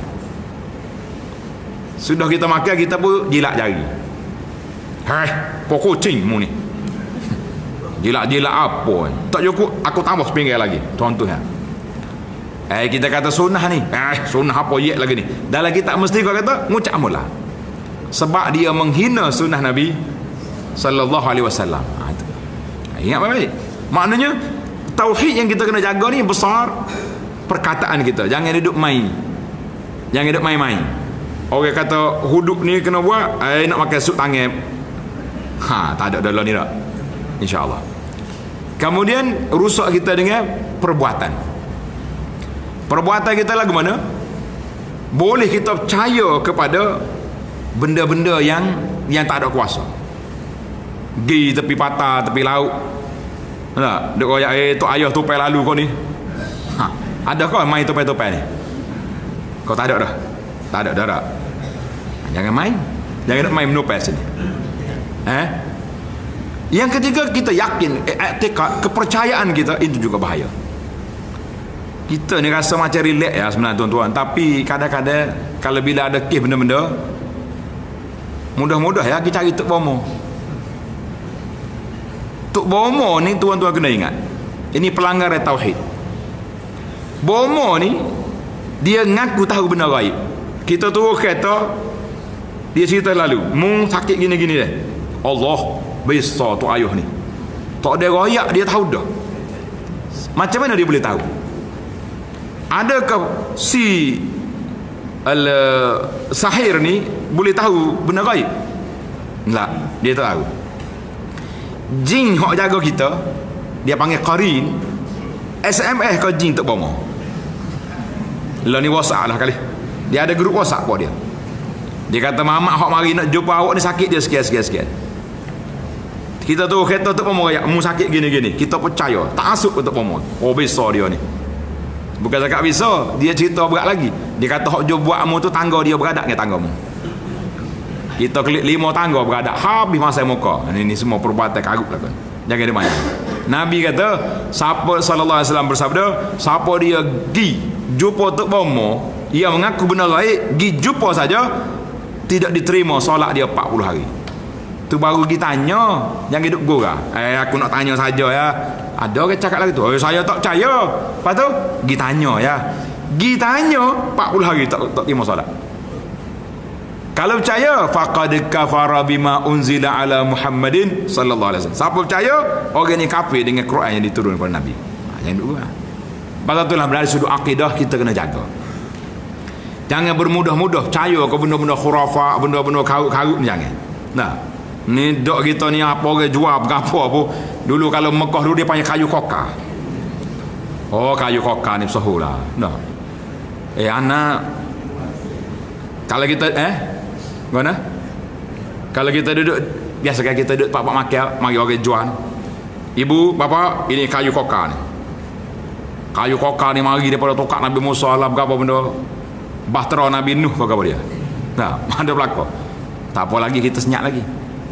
Sudah kita makan, kita pun jilat jari. Pokok kucing mu ni. Jilat-jilat apa? Tak cukup, aku tambah sepinggan lagi. Contoh ya. Kita kata sunnah ni. Sunnah apa yet lagi ni? Dalam kitab mesti kau kata ngucap mula. Sebab dia menghina sunnah Nabi sallallahu alaihi wasallam. Ingat baik-baik. Maknanya tauhid yang kita kena jaga ni besar. Perkataan kita, jangan hidup main. Jangan hidup main-main. Orang kata huduk ni kena buat, nak pakai sup tangan. Tak ada dalam ni tak, insya-Allah. Kemudian rusak kita dengan perbuatan. Perbuatan kita lagu mana? Boleh kita percaya kepada benda-benda yang tak ada kuasa. Gi tepi patah, tepi laut. Tak, duk royak tok ayah tupai lalu kau ni. Ada kau main tupai-tupai ni? Kau tak ada dah. Tak ada dah. Jangan main. Jangan nak main menupai sini. Yang ketiga, kita yakin, i'tikad, kepercayaan kita itu juga bahaya. Kita ni rasa macam relax ya sebenarnya tuan-tuan, tapi kadang-kadang kalau bila ada kes benda-benda, mudah-mudah ya kita cari Tok Bomo. Tok Bomo ni tuan-tuan kena ingat, ini pelanggar tauhid. Bomo ni dia ngaku tahu benda gaib. Kita turun kereta, dia cerita lalu, mung sakit gini-gini dah. Allah besar tu ayuh ni. Tak ada royak, dia tahu dah. Macam mana dia boleh tahu? Adakah si sahir ni boleh tahu benda gaib? Tak, dia tak tahu. Jin hok jaga kita, dia panggil qarin. SMS ke jin Tok Bomo. Lah ni WhatsApp lah kali. Dia ada grup WhatsApp buat dia. Dia kata mamak hok mari nak jumpa awak ni sakit dia sekian. Kita tu kereta Tok Bomo raya, mu sakit gini-gini. Kita percaya, tak masuk ke Tok Bomo. Oh besar dia ni. Bukan cakap bisa, dia cerita berat lagi. Dia kata hok jo buat mu tu tangga dia beradak dengan tangga mu. Kita klik 5 tangga beradak, habis masa muka. Ini semua perbuatan karut lah kan. Jangan dia main. Nabi kata, siapa sallallahu alaihi wasallam bersabda, siapa dia pergi jumpa Tok Bomo, ia mengaku benar baik, pergi jumpa saja, tidak diterima solat dia 40 hari. Tu baru kita tanya, jangan hidup gurau. Aku nak tanya saja ya. Ada orang cakap lagi tu, saya tak percaya. Lepas tu pergi tanya ya. Pergi tanya 40 hari tak terima solat. Kalau percaya, faqad kafara bima unzila ala Muhammadin sallallahu alaihi wasallam. Siapa percaya, orang ni kafir dengan Quran yang diturunkan kepada Nabi. Jangan duk gurau. Pasal itulah dari sudut akidah kita kena jaga. Jangan bermudah-mudah percaya ke benda-benda khurafat, benda-benda karut-karut ni jangan. Nah, ni dok kita ni apa orang jual berapa apa. Dulu kalau Mekah dulu dia panggil kayu koka. Oh, kayu koka ni besahulah. Nah. Anak kalau kita mana? Kalau kita duduk biasa kan kita duduk pak-pak makan, mari orang jual. Ibu, bapa, ini kayu koka ni. Kayu koka ni mari daripada tokak Nabi Musa lah berapa benda. Bahtera Nabi Nuh apa dia. Nah, ada belaka. Tak apa lagi kita senyap lagi.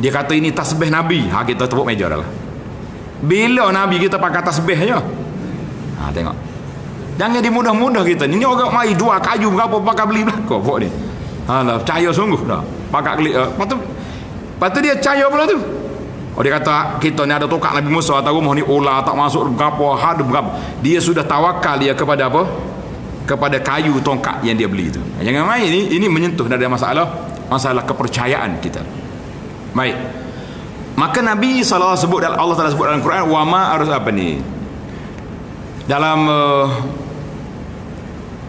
Dia kata ini tasbih Nabi. Kita tepuk meja dah lah. Bila Nabi kita pakai tasbih je. Tengok. Jangan dimudah-mudah kita. Ini orang mai jual kayu berapa pakai beli belaka pok ni. Percaya sungguh dah. Pakai klik. Lepas tu dia percaya pula tu. Dia kata kita ni ada tokak Nabi Musa atau rumah ni ular tak masuk berapa, had berapa. Dia sudah tawakal dia kepada apa? Kepada kayu tongkat yang dia beli itu. Jangan main ini menyentuh dari masalah kepercayaan kita. Baik. Maka Nabi SAW sebut, Allah Taala sebut dalam Quran, wa ma harus apa ni? Dalam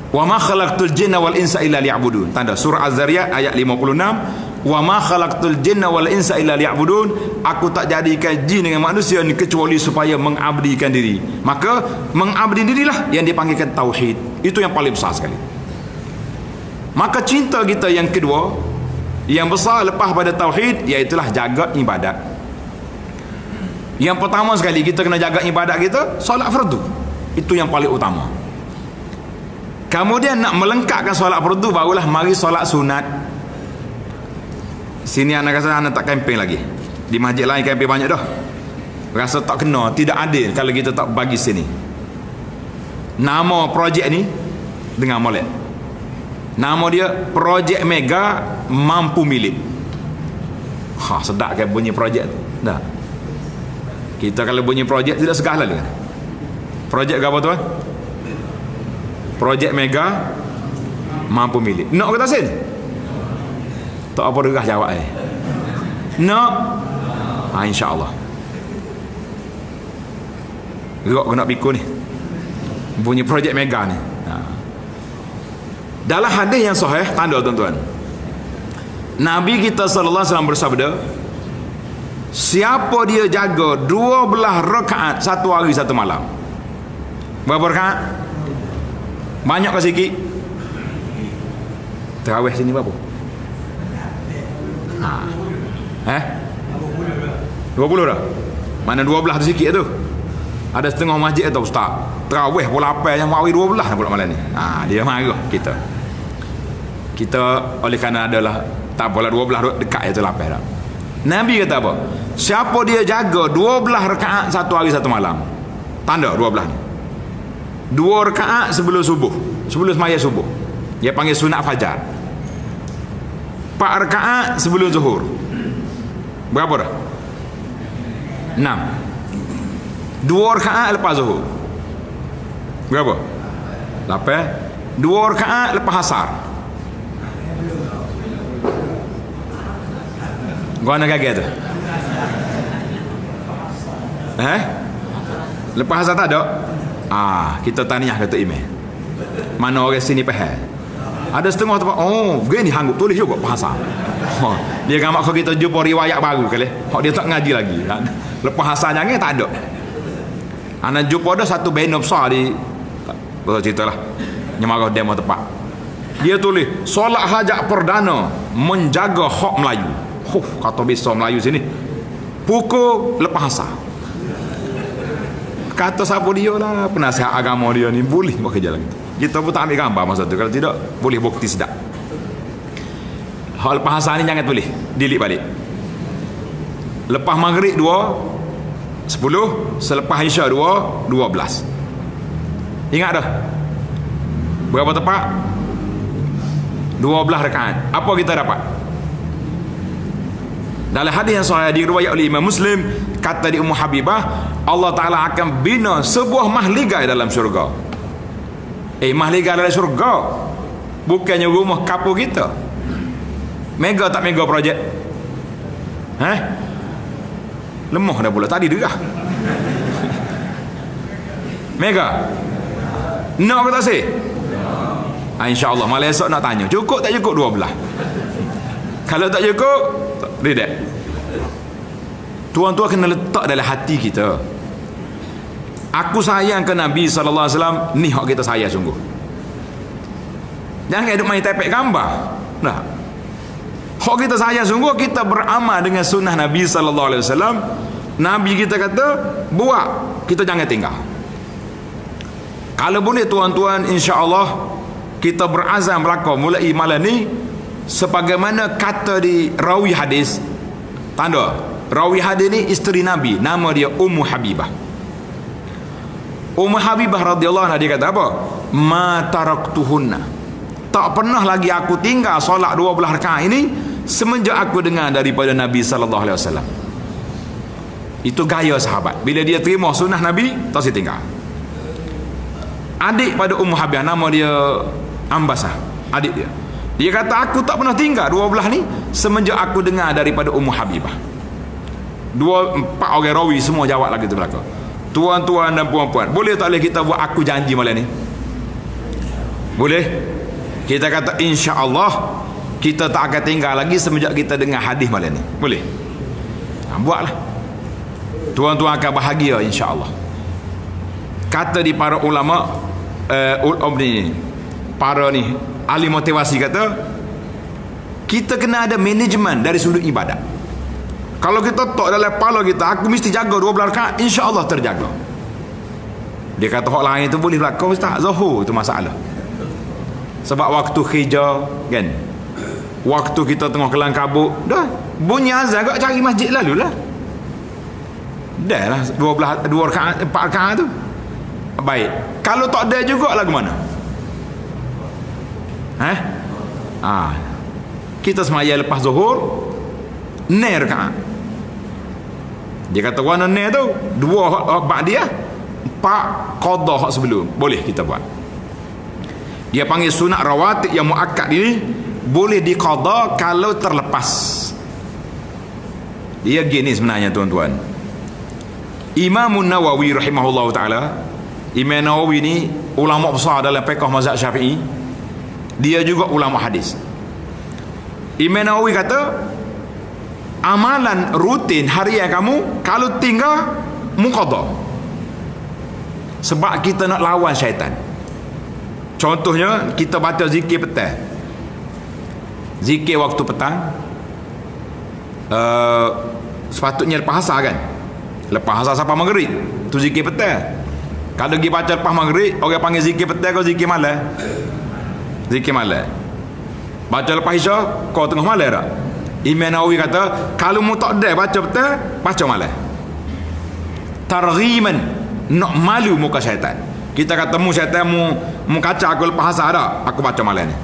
wa ma khalaqtul jinna wal insa illa liya'budun. Tanda surah Az-Zariyat ayat 56. Wa ma khalaqtul jinna wal insa illa liya'budun. Aku tak jadikan jin dengan manusia ni kecuali supaya mengabdikan diri. Maka mengabdi dirilah yang dipanggilkan tauhid. Itu yang paling besar sekali. Maka cinta kita yang kedua, yang besar lepas pada tauhid, iaitulah jaga ibadat. Yang pertama sekali kita kena jaga ibadat kita, solat fardu. Itu yang paling utama. Kemudian nak melengkapkan solat fardu, barulah mari solat sunat. Sini anak rasa anak tak camping lagi. Di masjid lain camping banyak dah. Rasa tak kena, tidak adil kalau kita tak bagi sini. Nama projek ni dengan molek. Nama dia Projek Mega Mampu Milik. Sedap kan bunyi projek tu. Dah. Kita kalau bunyi projek tidak segah lalu kan. Projek apa tuan? Projek Mega Mampu Milik. Nak kata sen? Tak apa derah jawab Nak? InsyaAllah. Gerak kena pikul ni. Bunyi projek Mega ni. Dalam hadis yang sahih, tanda tuan-tuan, Nabi kita sallallahu alaihi wasallam bersabda, Siapa dia jaga 12 rakaat satu hari satu malam? Berapa rakaat? Banyak ke sikit? Tarawih sini berapa? 20 dah. Mana 12 tu sikit tu. Ada setengah masjid tu ustaz. Tarawih pula apa yang mau 12 pula malam ni. Dia marah kita. Kita oleh kerana adalah tak apalah 12 dekat je tu lapar dah. Nabi kata apa? Siapa dia jaga 12 rakaat satu hari satu malam. Tanda 12 ni. 2 rakaat sebelum subuh, sebelum semaya subuh. Dia panggil sunat fajar. 4 rakaat sebelum zuhur. Berapa dah? 6. 2 rakaat lepas zuhur. Berapa? 8. 2 rakaat lepas asar. Gua nak kaget tu. Lepas asar tak ada? Kita tanya kata email. Mana orang sini faham? Ada setengah tempat, begini hanggup tulis juga bahasa. Dia gamak kalau kita jumpa riwayat baru kali. Dia tak ngaji lagi. Lepas asar jangan tak ada. Anak jumpa ada satu band besar di betul cerita lah. Nyemarah demo tepat. Dia tulis solat hajat perdana menjaga hak Melayu. Kata besar Melayu sini. Pukul lepas asar. Kata siapa dia lah, penasihat agama dia ni boleh buat kerja lagi. Kita pun tak ambil gambar masa tu. Kalau tidak, boleh bukti sedap. Hal lepas asar ni jangan tulis, delete balik. Lepas maghrib 2, 10. Selepas isyak 2, 12. Ingat dah? Berapa tepat? 12 rakaat. Apa kita dapat? Dalam hadis yang sahih diriwayatkan oleh Imam Muslim, kata di Ummu Habibah, Allah Ta'ala akan bina sebuah mahligai dalam syurga. Mahligai dalam syurga, bukannya rumah kapur kita. Mega tak mega projek? Lemah dah pula tadi derah. Mega nak ke tak sih? InsyaAllah malam esok nak tanya, cukup tak cukup 12? Kalau tak cukup, tidak. Tuan-tuan kena letak dalam hati kita, aku sayang ke Nabi SAW. Ni hak kita sayang sungguh. Jangan duk main tepek gambar. Nah, hak kita sayang sungguh, kita beramal dengan sunnah Nabi SAW. Nabi kita kata buat, kita jangan tinggal. Kalau boleh tuan-tuan, insya-Allah kita berazam berlaku mulai malam ni sebagaimana kata di rawi hadis. Tanda rawi hadis ni isteri Nabi, nama dia Ummu Habibah. Ummu Habibah radhiyallahu anha, dia kata apa? Ma taraktuhunna, tak pernah lagi aku tinggal solat 12 rakaat ini semenjak aku dengar daripada Nabi sallallahu alaihi wasallam. Itu gaya sahabat. Bila dia terima sunnah Nabi, tak si tinggal. Adik pada Ummu Habibah, nama dia Ambasah, adik dia. Dia kata aku tak pernah tinggal 12 ni semenjak aku dengar daripada Ummu Habibah. 4 orang rawi semua jawab lagi tu belakang. Tuan-tuan dan puan-puan, boleh tak boleh kita buat aku janji malam ni? Boleh? Kita kata insya-Allah kita tak akan tinggal lagi semenjak kita dengar hadis malam ni. Boleh? Buatlah. Tuan-tuan akan bahagia insya-Allah. Kata di para ulama para ni ahli motivasi kata, kita kena ada manajemen dari sudut ibadat. Kalau kita tok dalam kepala kita, aku mesti jaga 12 rakaat, insya-Allah terjaga. Dia kata hak lain tu boleh berlaku ustaz, zuhur tu masalah. Sebab waktu hijau kan, waktu kita tengah kelang kabut, dah bunyi azan kau cari masjid lalulah. Dah lah 2 rakaat 4 rakaat tu. Baik. Kalau tak ada juga lagu mana? Kita semaya lepas zuhur ner rakaat. Dia kata warna ner tu 2 ba'd dia, 4 qada hak sebelum. Boleh kita buat. Dia panggil sunat rawatib yang muakkad ini boleh diqada kalau terlepas. Dia gini sebenarnya tuan-tuan. Imam Nawawi rahimahullahu taala, Imam Nawawi ni ulama besar dalam fiqh mazhab Syafi'i. Dia juga ulama hadis. Imam Nawawi kata amalan rutin harian kamu kalau tinggal muqadha. Sebab kita nak lawan syaitan. Contohnya kita baca zikir petang, zikir waktu petang, sepatutnya lepas asar kan, lepas asar sampai maghrib tu zikir petang. Kalau pergi baca lepas maghrib, orang panggil zikir petang kau zikir malam. Zikir malam. Baca lepas isyak kau tengah malam tak? Imam Nawawi kata kalau mu tak ada baca petang, baca malam. Targhiman, nak malu muka syaitan. Kita kata mu syaitan mu kaca aku lepas asar tak? Aku baca malam ni.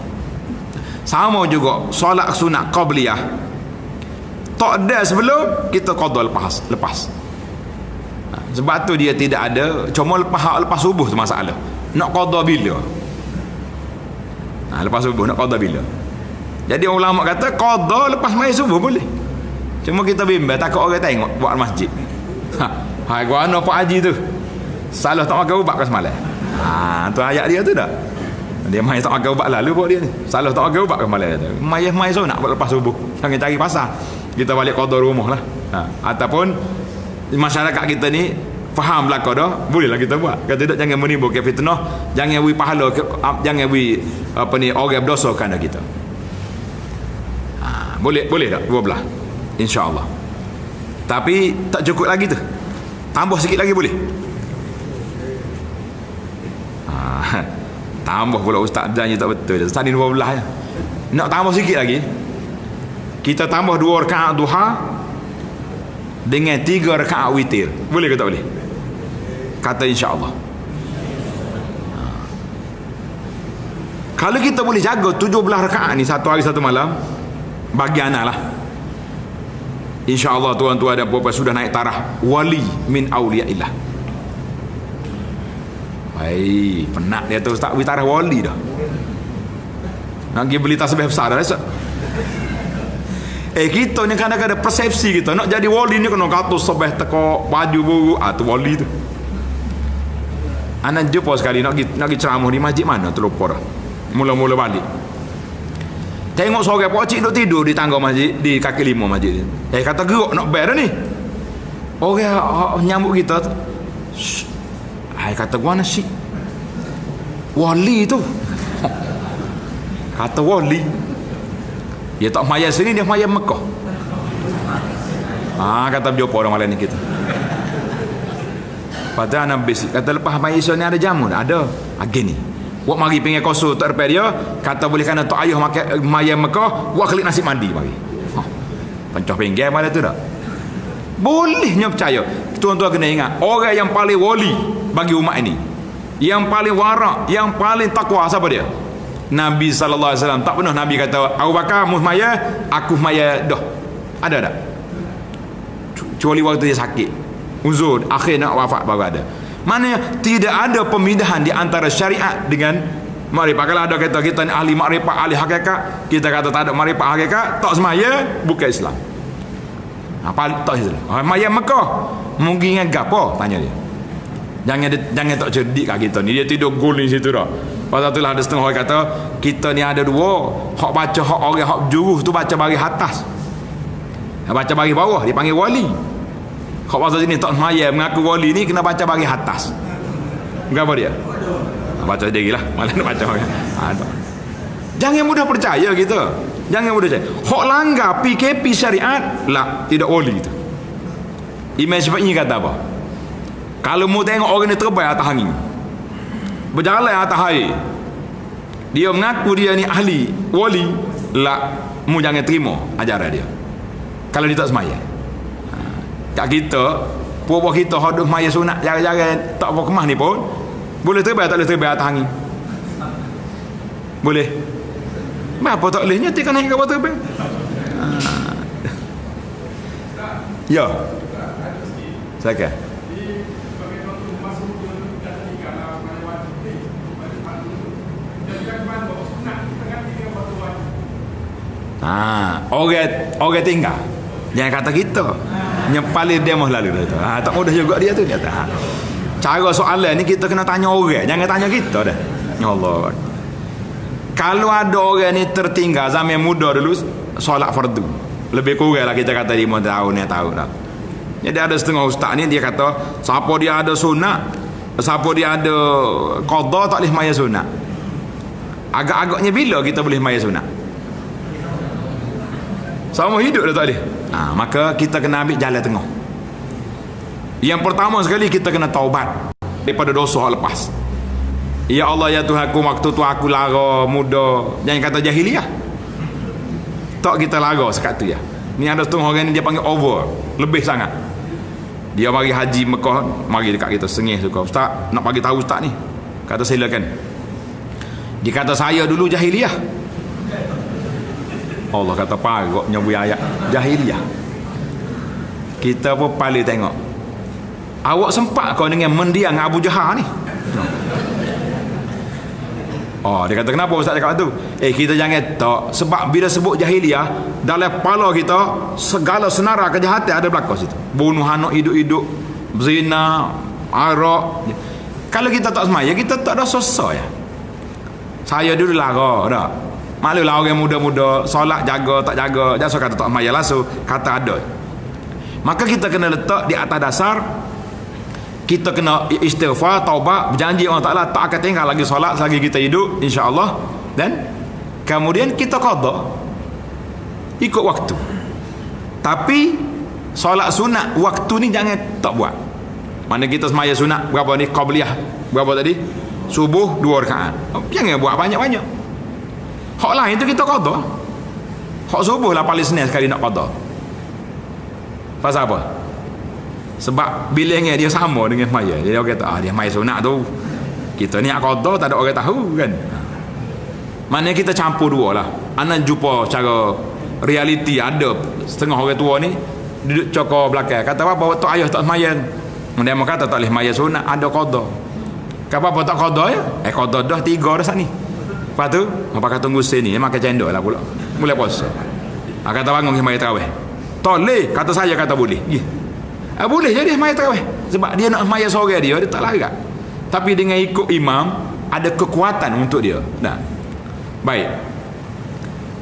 Sama juga solat sunat qabliyah. Tak ada sebelum, kita qada lepas. Sebab tu dia tidak ada, cuma lepas subuh tu masalah. Nak qada bila? Lepas subuh nak qada bila? Jadi ulama kata qada lepas mai subuh boleh. Cuma kita bimbang takut orang tengok buat masjid. Hai gua ana Pak Haji tu. Salah tak makan ubat ke semalam. Tu ayat dia tu tak? Dia mai tak makan ubat lalu buat dia ni. Salah tak makan ubat ke semalam tu. Mai sunat buat lepas subuh. Jangan cari pasar. Kita balik qada rumah lah. Ataupun masyarakat kita ni faham belaka dah, bolehlah kita buat. Kalau tidak jangan menimbulkan fitnah, jangan beri pahala, jangan beri orang berdosa kerana kita. Boleh tak dua belah, insya-Allah. Tapi tak cukup lagi tu, tambah sikit lagi boleh. Tambah pula ustaz janji tak betul. Tadi 12 je. Nak tambah sikit lagi, kita tambah 2 rakaat duha dengan 3 rakaat witir. Boleh ke tak boleh? Kata insya-Allah. Kalau kita boleh jaga 17 rakaat ni satu hari satu malam, bagi anak lah, insya-Allah tuan-tuan dan puan-puan sudah naik taraf wali min auliyaillah. Hai, penat dia tu ustaz taraf wali dah. Nak pergi beli tasbih besar dah Ustaz. Kita ni kadang-kadang persepsi kita nak jadi wali ni kena katus sebeh teko baju baru, tu wali tu. Anak jumpa sekali nak pergi ceramah di masjid mana terlupa dah. Mula-mula balik. Tengok seorang pocik duk tidur di tangga masjid, di kaki lima masjid ni. Kata geruk nak bayar dah ni. Orang nyambut kita tu. Kata gua nasi. Wali tu. Kata wali. Dia tak maya sini, dia maya Mekah. Kata berjumpa orang malam ni kita. Padahal Nabi kata lepas maya Isya ni ada jamu tak? Ada. Gini. Buat mari pinggir kosong tak repair dia, kata boleh kerana tok ayah makan maya Mekah, buat kelik nasi mandi mari. Pencah pinggir malam tu tak? Bolehnya percaya. Tuan-tuan kena ingat, orang yang paling wali bagi umat ini, yang paling warak, yang paling takwa, siapa dia? Nabi SAW. Tak pernah Nabi kata Abu Bakar mus maya, aku maya dah. Ada tak? Kecuali waktu dia sakit, uzur, akhir nak wafat baru ada. Maknanya tidak ada pemindahan di antara syariat dengan makrifat. Kalau ada kata kita ni ahli makrifat, ahli hakikat, kita kata tak ada makrifat hakikat, tak semaya, bukan Islam. Tak Islam. Maya Mekah mungkin dengan gapo? Tanya dia. Jangan tak cerdik kat kita ni. Dia tidur gol di situ dah. Pasal itulah ada setengah orang kata kita ni ada dua, hak baca hak orang hak juruh tu baca bagi atas, baca bagi bawah dipanggil wali. Hak pasal sini tak semaya mengaku wali ni kena baca bagi atas. Apa dia? Baca sendirilah. Malah nak baca orang. Jangan mudah percaya kita. Jangan mudah percaya. Hak langgar PKP syariat lah, tidak wali tu. Imam Syafi'i kata apa? Kalau mu tengok orang ni terbaik atas angin, berjalan atas air, dia mengaku dia ni ahli wali, lah mu jangan terima ajaran dia kalau dia tak semaya. Kat kita, puak-puak kita hodok maya sunat jarang-jarang tak apa kemah ni pun boleh terbaik, tak boleh terbaik atas angin? Boleh? Kenapa tak boleh? Nyata kan naik ke bawah terbaik? Ya, silakan. Orang tinggal jangan kata kita yang paling demo lalu tu. Tak mudah juga dia tu. Dia kata cara soalan ni kita kena tanya orang, jangan tanya kita dah. Ya Allah. Kalau ada orang ni tertinggal zaman muda dulu solat fardu Lebih kurang lah kita kata 5 tahun ni tahu dah. Jadi ada setengah ustaz ni dia kata siapa dia ada sunat, siapa dia ada qada tak boleh maya sunat. Agak-agaknya bila kita boleh maya sunat? Sama hidup dah tak boleh. Maka kita kena ambil jalan tengah. Yang pertama sekali kita kena taubat daripada dosa yang lepas. Ya Allah ya Tuhanku, waktu tu aku lara muda, jangan kata jahiliah. Tak kita lara sekat tu ya. Ni ada setengah orang ni dia panggil over, lebih sangat. Dia mari haji Mekah, mari dekat kita sengih suka. Ustaz, nak bagi tahu ustaz ni. Kata silakan. Dia kata saya dulu jahiliah. Allah kata paroknya bu ayat jahiliah. Kita pun paling tengok. Awak sempat kau dengan mendiang Abu Jahal ni? Dia kata kenapa ustaz cakap tu? Kita jangan tak, sebab bila sebut jahiliah dalam kepala kita segala senara kejahatan ada berlaku situ. Bunuh anak hidup-hidup, zina, arak. Kalau kita tak semaya kita tak ada dosa ya. Saya dulu lara dah. Malulah orang muda-muda solat jaga tak jaga, jangan kata tak semaya langsung, kata ada. Maka kita kena letak di atas dasar kita kena istighfar, taubat, berjanji Allah Ta'ala tak akan tinggal lagi solat selagi kita hidup insya-Allah, dan kemudian kita qada ikut waktu. Tapi solat sunat waktu ni jangan tak buat. Mana kita semaya sunat berapa ni, qabliyah berapa tadi, subuh 2 rakaat, jangan buat banyak-banyak. Hak lain tu kita qada. Hak subuh lah paling senang sekali nak qada. Pasal apa? Sebab bilangnya dia sama dengan maya. Jadi orang kata dia maya sunat tu, kita ni qada tak ada orang tahu kan. Mana kita campur dua lah. Anak jumpa cara realiti ada setengah orang tua ni duduk cokor belakang kata apa waktu ayah tak maya. Dia mau kata tak boleh maya sunat, ada qada. Apa tak qada ya? Qada dah 3 dah sat ni. Lepas tu apa kata tunggu sini makan cendol lah pula. Mulai puasa. Kata bangun maya tarawih. Tak boleh, kata saya kata boleh. Boleh jadi maya tarawih. Sebab dia nak maya sore dia tak larat. Tapi dengan ikut imam ada kekuatan untuk dia. Nah. Baik.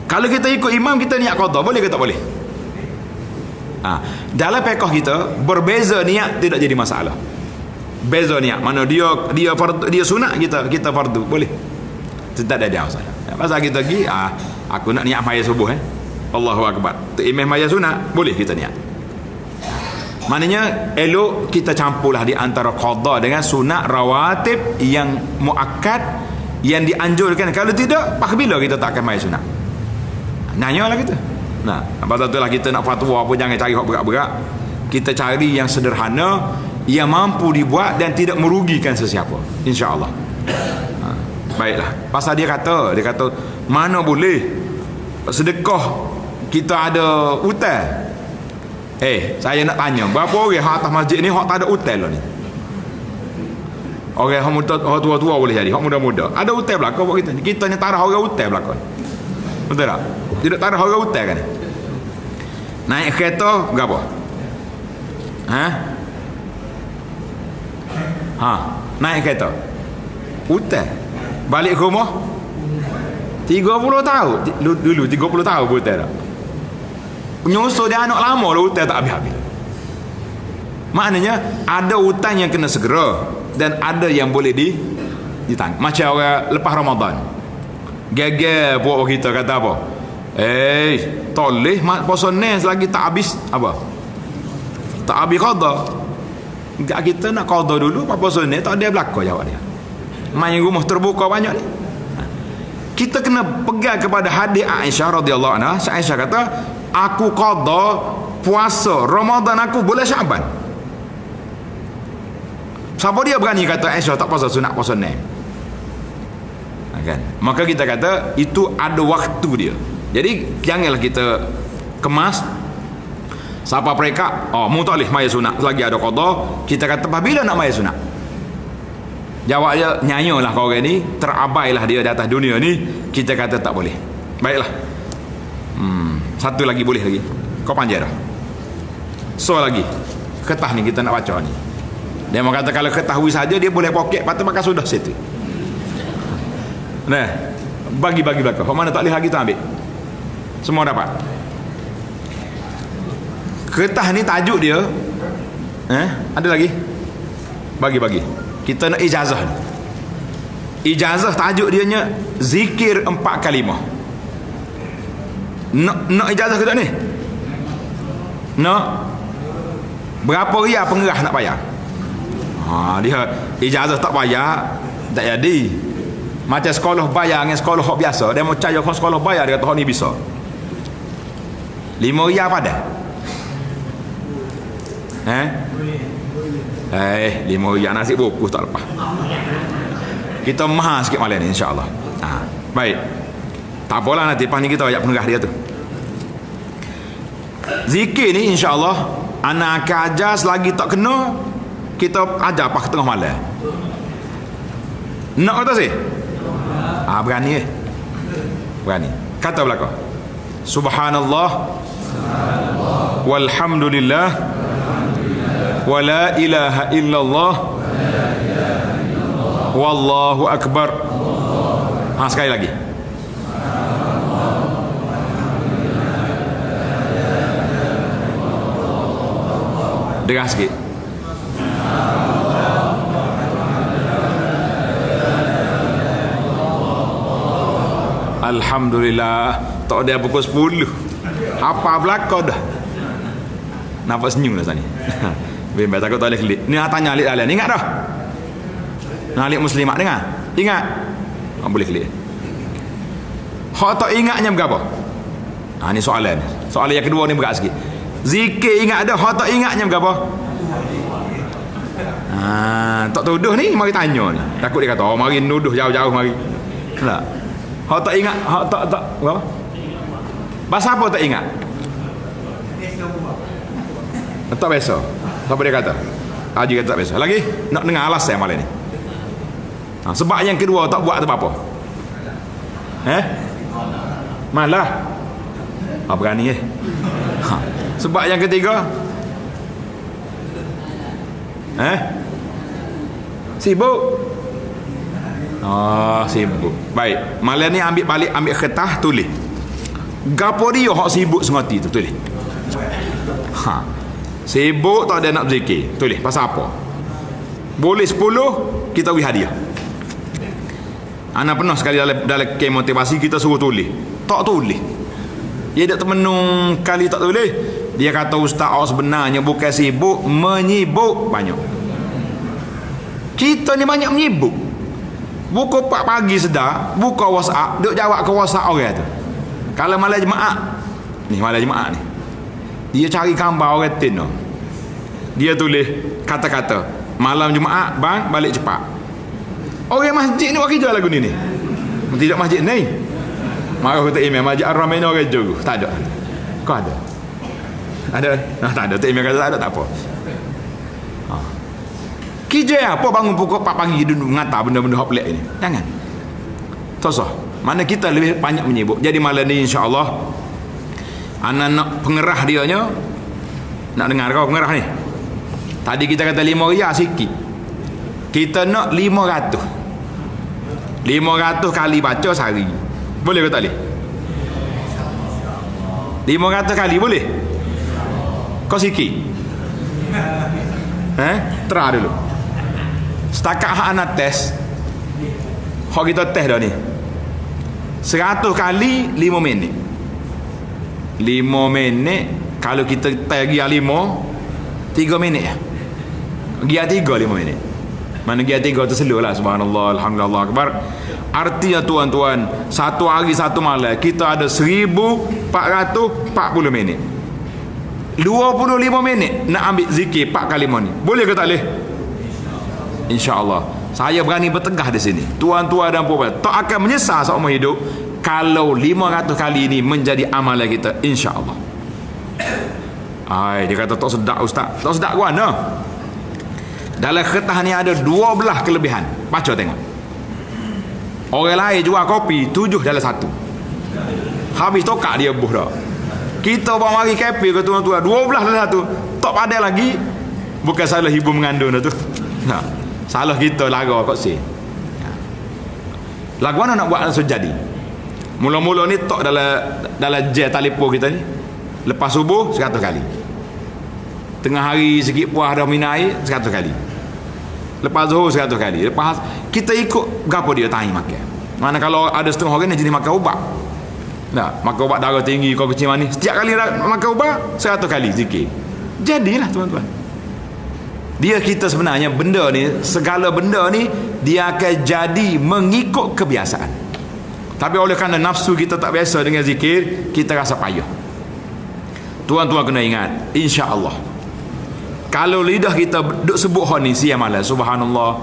Kalau kita ikut imam kita niat qada, boleh ke tak boleh? Dalam fiqh kita berbeza niat tidak jadi masalah. Beza niat. Mana dia fardu, dia sunat, kita fardu, boleh. Tak ada masalah. Pasal kita pergi aku nak niat maya subuh Allahu akbar. Imam maya sunat, boleh kita niat. Maknanya elok kita campurlah di antara qada dengan sunat rawatib yang muakkad yang dianjurkan. Kalau tidak, bila kita tak akan maya sunat? Nanyalah kita. Apa tentulah kita nak fatwa pun jangan cari hak berat-berat. Kita cari yang sederhana, yang mampu dibuat dan tidak merugikan sesiapa, insya-Allah. Baiklah. Pasal dia kata mana boleh sedekah kita ada hutang. Saya nak tanya, berapa orang hak atas masjid ni hak tak ada hutang lah ni? Orang hak tua-tua boleh jadi, hak muda-muda ada hutang belaka buat kita ni. Kita ni tarah orang hutang belaka. Betul tak? Tidak tarah orang hutang kan? Naik kereta berapa? Naik kereta hutang. Balik ke rumah 30 tahun dulu 30 tahun hutang tak? Nyusul dia anak lama lah hutang tak habis-habis. Maknanya ada hutang yang kena segera dan ada yang boleh ditang. Macam orang lepas Ramadan geger buat kita kata apa? Tak boleh puasa ni selagi tak habis apa? Tak habis qada. Kita nak qada dulu puasa ni tak ada berlaku jawab dia. Main rumah terbuka banyak ni. Kita kena pegang kepada hadis Aisyah radhiyallahu anha. Aisyah kata, aku qada puasa Ramadan aku bulan Syaban. Siapa dia berani kata Aisyah tak puasa sunat puasa ni? Kan? Maka kita kata itu ada waktu dia. Jadi janganlah kita kemas siapa mereka mu tak boleh maya sunat selagi ada qada. Kita kata bila nak maya sunat? Jawab dia, nyanyolah kau orang ni, terabailah dia di atas dunia ni. Kita kata tak boleh. Baiklah. Satu lagi boleh lagi. Kau panjang dah. So lagi ketah ni kita nak baca ni. Dia mau kata kalau ketahui saja dia boleh poket, patut makan sudah situ. Bagi belakang. Kau mana tak boleh lagi tu ambil. Semua dapat. Kertas ni tajuk dia ada lagi? Bagi kita nak ijazah ni. Ijazah tajuk dia nya zikir 4 kalimah. Nak ijazah ke tak ni? Nak? Berapa riyal pengerah nak bayar? Dia ijazah tak bayar tak jadi. Macam sekolah bayar dengan sekolah hak biasa, dia mau percaya kalau sekolah bayar dia kata hak ni bisa. 5 riyal pada? 5 riyal nasi buku tak lepas. Kita mahal sikit malam ni insya-Allah. Baik. Tak apalah, nanti lepas ni kita ayat pengerah dia tu. Zikir ni insya-Allah anak akan ajar, selagi tak kena kita ajar pas tengah malam. Nak kata sih? Berani berani. Kata belakang. Subhanallah walhamdulillah wa la ilaha illallah wallahu akbar. Sekali lagi. Dengar sikit. Alhamdulillah. Tak ada pukul 10. Apa belakang dah. Nampak senyum dah tadi. Bimbang takut tak boleh klik. Ni tanya alik dalam. Ingat dah. Alik muslimat dengar. Ingat. Boleh klik. Hak tak ingatnya berapa? Ni soalan. Soalan yang kedua ni berat sikit. Zikir ingat ada, hak tak ingatnya berapa? Tak tuduh ni, mari tanya ni. Takut dia kata, mari nuduh jauh-jauh mari. Tak. Hak tak ingat, hak tak berapa? Bahasa apa tak ingat? Tak biasa. Siapa dia kata? Haji kata tak biasa. Lagi nak dengar alasan malam ni. Sebab yang kedua tak buat tu apa? Malah. Berani Sebab yang ketiga sibuk. Sibuk. Baik, malam ni ambil kertas tulis. Gapo dia hak sibuk sengati tu tulis. Sibuk tak ada nak berzikir, tulis pasal apa? Boleh 10 kita beri hadiah. Ana pernah sekali dalam kem motivasi kita suruh tulis. Tak tulis. Dia tak termenung kali tak tulis. Dia kata ustaz sebenarnya bukan sibuk, menyibuk banyak. Kita ni banyak menyibuk. Buka 4 pagi sedar, buka WhatsApp, duk jawab ke WhatsApp orang tu. Kalau malam Jumaat ni, dia cari gambar orang tin tu. Dia tulis kata-kata, malam Jumaat bang balik cepat. Orang masjid ni buat kerja lagu ni. Tidak masjid ni. Maka kata email Masjid Ar-Rahman ni orang jodoh. Tak ada. Kau ada? Ada? Tak ada. Tak email kata tak ada, tak apa. Kerja apa bangun pukul 4 pagi duduk mengatar benda-benda hak pelik ni? Jangan. Tak usah. Mana kita lebih banyak menyibuk. Jadi malam ni insya-Allah anak-anak pengerah dia nya nak dengar kau pengerah ni. Tadi kita kata 5 riyal sikit. Kita nak 500. 500 kali baca sehari. Boleh ke tak boleh? 500 kali boleh? Kau sikit? Tera dulu. Setakat hak anak test. Hak kita test dah ni. 100 kali 5 minit. 5 minit. Kalau kita test gia 5 3 minit. Gia 3 5 minit. Mana gia 3 tu slow lah. Subhanallah, alhamdulillah, akbar. Artinya tuan-tuan, satu hari satu malam kita ada 1440 minit. 25 minit nak ambil zikir 4 kalimah ni. Boleh ke tak boleh? InsyaAllah. Saya berani bertegah di sini. Tuan-tuan dan puan, tak akan menyesal seumur hidup kalau 500 kali ini menjadi amalan kita, insya-Allah. Dia kata tak sedap ustaz. Tak sedap ke mana? Dalam kertas ni ada 12 kelebihan. Baca tengok. Orang lain jual kopi 7 dalam 1. Habis tokak dia buh dah. Kita bawa mari kafe ke tuan-tuan 12 dalam 1. Tak pandai lagi. Bukan salah ibu mengandung dah tu. Salah kita lara kat si. Lagu mana nak buat langsung jadi. Mula-mula ni tok dalam jet telefon kita ni. Lepas subuh 100 kali. Tengah hari sikit puas dah minum air 100 kali. Lepas zuhur 100 kali. Lepas kita ikut berapa dia tahi makan. Mana kalau ada setengah orang ni jenis makan ubat. Nah, makan ubat darah tinggi, kau kecil manis. Setiap kali makan ubat 100 kali zikir. Jadilah tuan-tuan. Dia kita sebenarnya benda ni, segala benda ni dia akan jadi mengikut kebiasaan. Tapi oleh kerana nafsu kita tak biasa dengan zikir, kita rasa payah. Tuan-tuan kena ingat, insya-Allah kalau lidah kita duk sebut hal ni siang malam, subhanallah,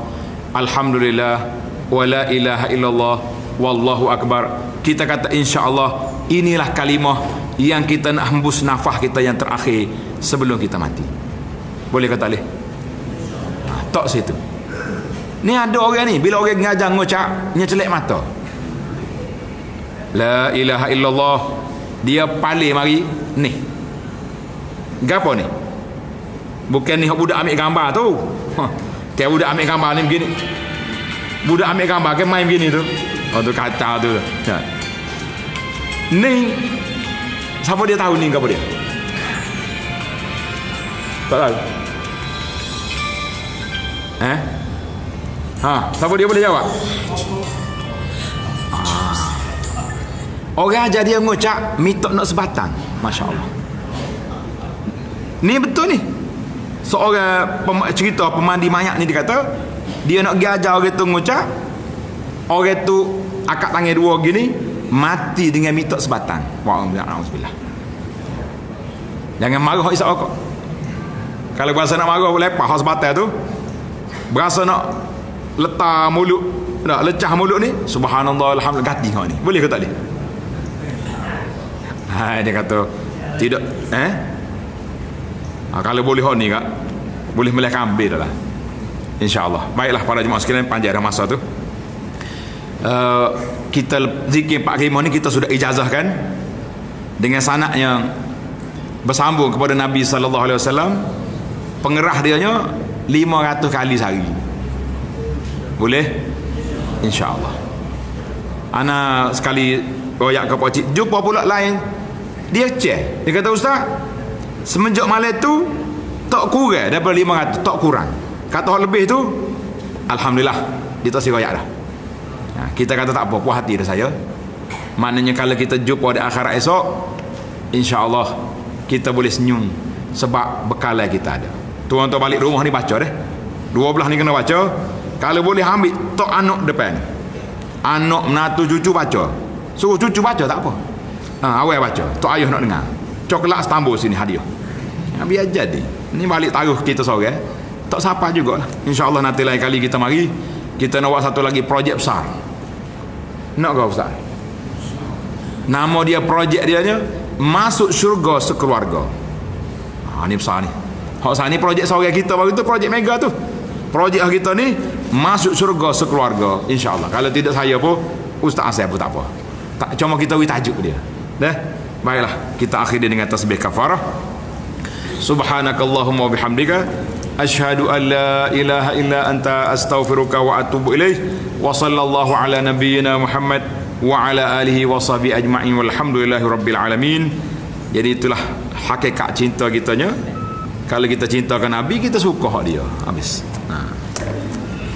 alhamdulillah, wala ilaha illallah, wallahu akbar, kita kata insya-Allah, inilah kalimah yang kita nak hembus nafas kita yang terakhir sebelum kita mati. Boleh kata boleh? Tok situ. Ni ada orang ni bila orang ngajar ngucap, dia celak mata. La ilaha illallah, dia paling mari ni. Gapo ni? Bukan ni budak ambil gambar tu. Kayak budak ambil gambar ni begini. Budak ambil gambar ke main begini tu. Oh tu kacau tu. Ni siapa dia tahu ni gapo dia? Tak tahu. Siapa dia boleh jawab? Orang ajar dia mengucap mitok nak sebatang. Masya Allah. Ni betul ni. Seorang cerita pemandi mayat ni dia kata, dia nak pergi ajar orang tu mengucap, orang tu akak tangan dua gini, mati dengan mitok sebatang. Wa'alaikumsalam. Jangan marah isap rokok. Kalau berasa nak marah, lepas hak sebatang tu, berasa nak letak mulut, nak lecah mulut ni, subhanallah, alhamdulillah, ganti kau ni. Boleh ke tak boleh? Dia kata tidak. Kalau boleh hak ni kak, boleh melih kambing dah lah, insya-Allah. Baiklah para jemaah sekalian, panjang dah masa tu. Kita zikir 4 kalimah ni kita sudah ijazahkan dengan sanad yang bersambung kepada Nabi sallallahu alaihi wasallam. Pengerah dia nya 500 kali sehari. Boleh? Insya-Allah. Ana sekali royak ke pocik, jumpa pula lain. Dia cek. Dia kata, ustaz, semenjak malam tu tak kurang daripada 500, tak kurang. Kata hal lebih tu, alhamdulillah, dia tak si royak dah. Kita kata tak apa, puas hati dah saya. Maknanya kalau kita jumpa di akhirat esok, insya-Allah kita boleh senyum sebab bekal yang kita ada. Tuan-tuan balik rumah ni baca deh. 12 ni kena baca. Kalau boleh ambil tok anak depan. Anak menatu cucu baca. Suruh cucu baca tak apa. Awal baca. Tok ayah nak dengar. Coklat setambul sini hadiah. Biar jadi. Ni balik taruh kita sore. Tak siapa jugalah. Insya-Allah nanti lain kali kita mari, kita nak buat satu lagi projek besar. Nak ke besar? Nama dia, projek dia nya Masuk Syurga Sekeluarga. Ni besar ni. Hak sana ni projek seorang kita baru tu, projek mega tu. Projek kita ni Masuk Syurga Sekeluarga, insya-Allah. Kalau tidak saya pun Ustaz Asy pun tak apa. Tak, cuma kita beri tajuk dia. Dah. Baiklah, kita akhiri dengan tasbih kafarah. Subhanakallahumma wa bihamdika asyhadu an la ilaha illa anta astaghfiruka wa atubu ilaih. Wa sallallahu ala nabiyyina Muhammad wa ala alihi wa sahbihi ajma'in walhamdulillahi rabbil alamin. Jadi itulah hakikat cinta kitanya. Kalau kita cintakan Nabi, kita suka dia. Habis.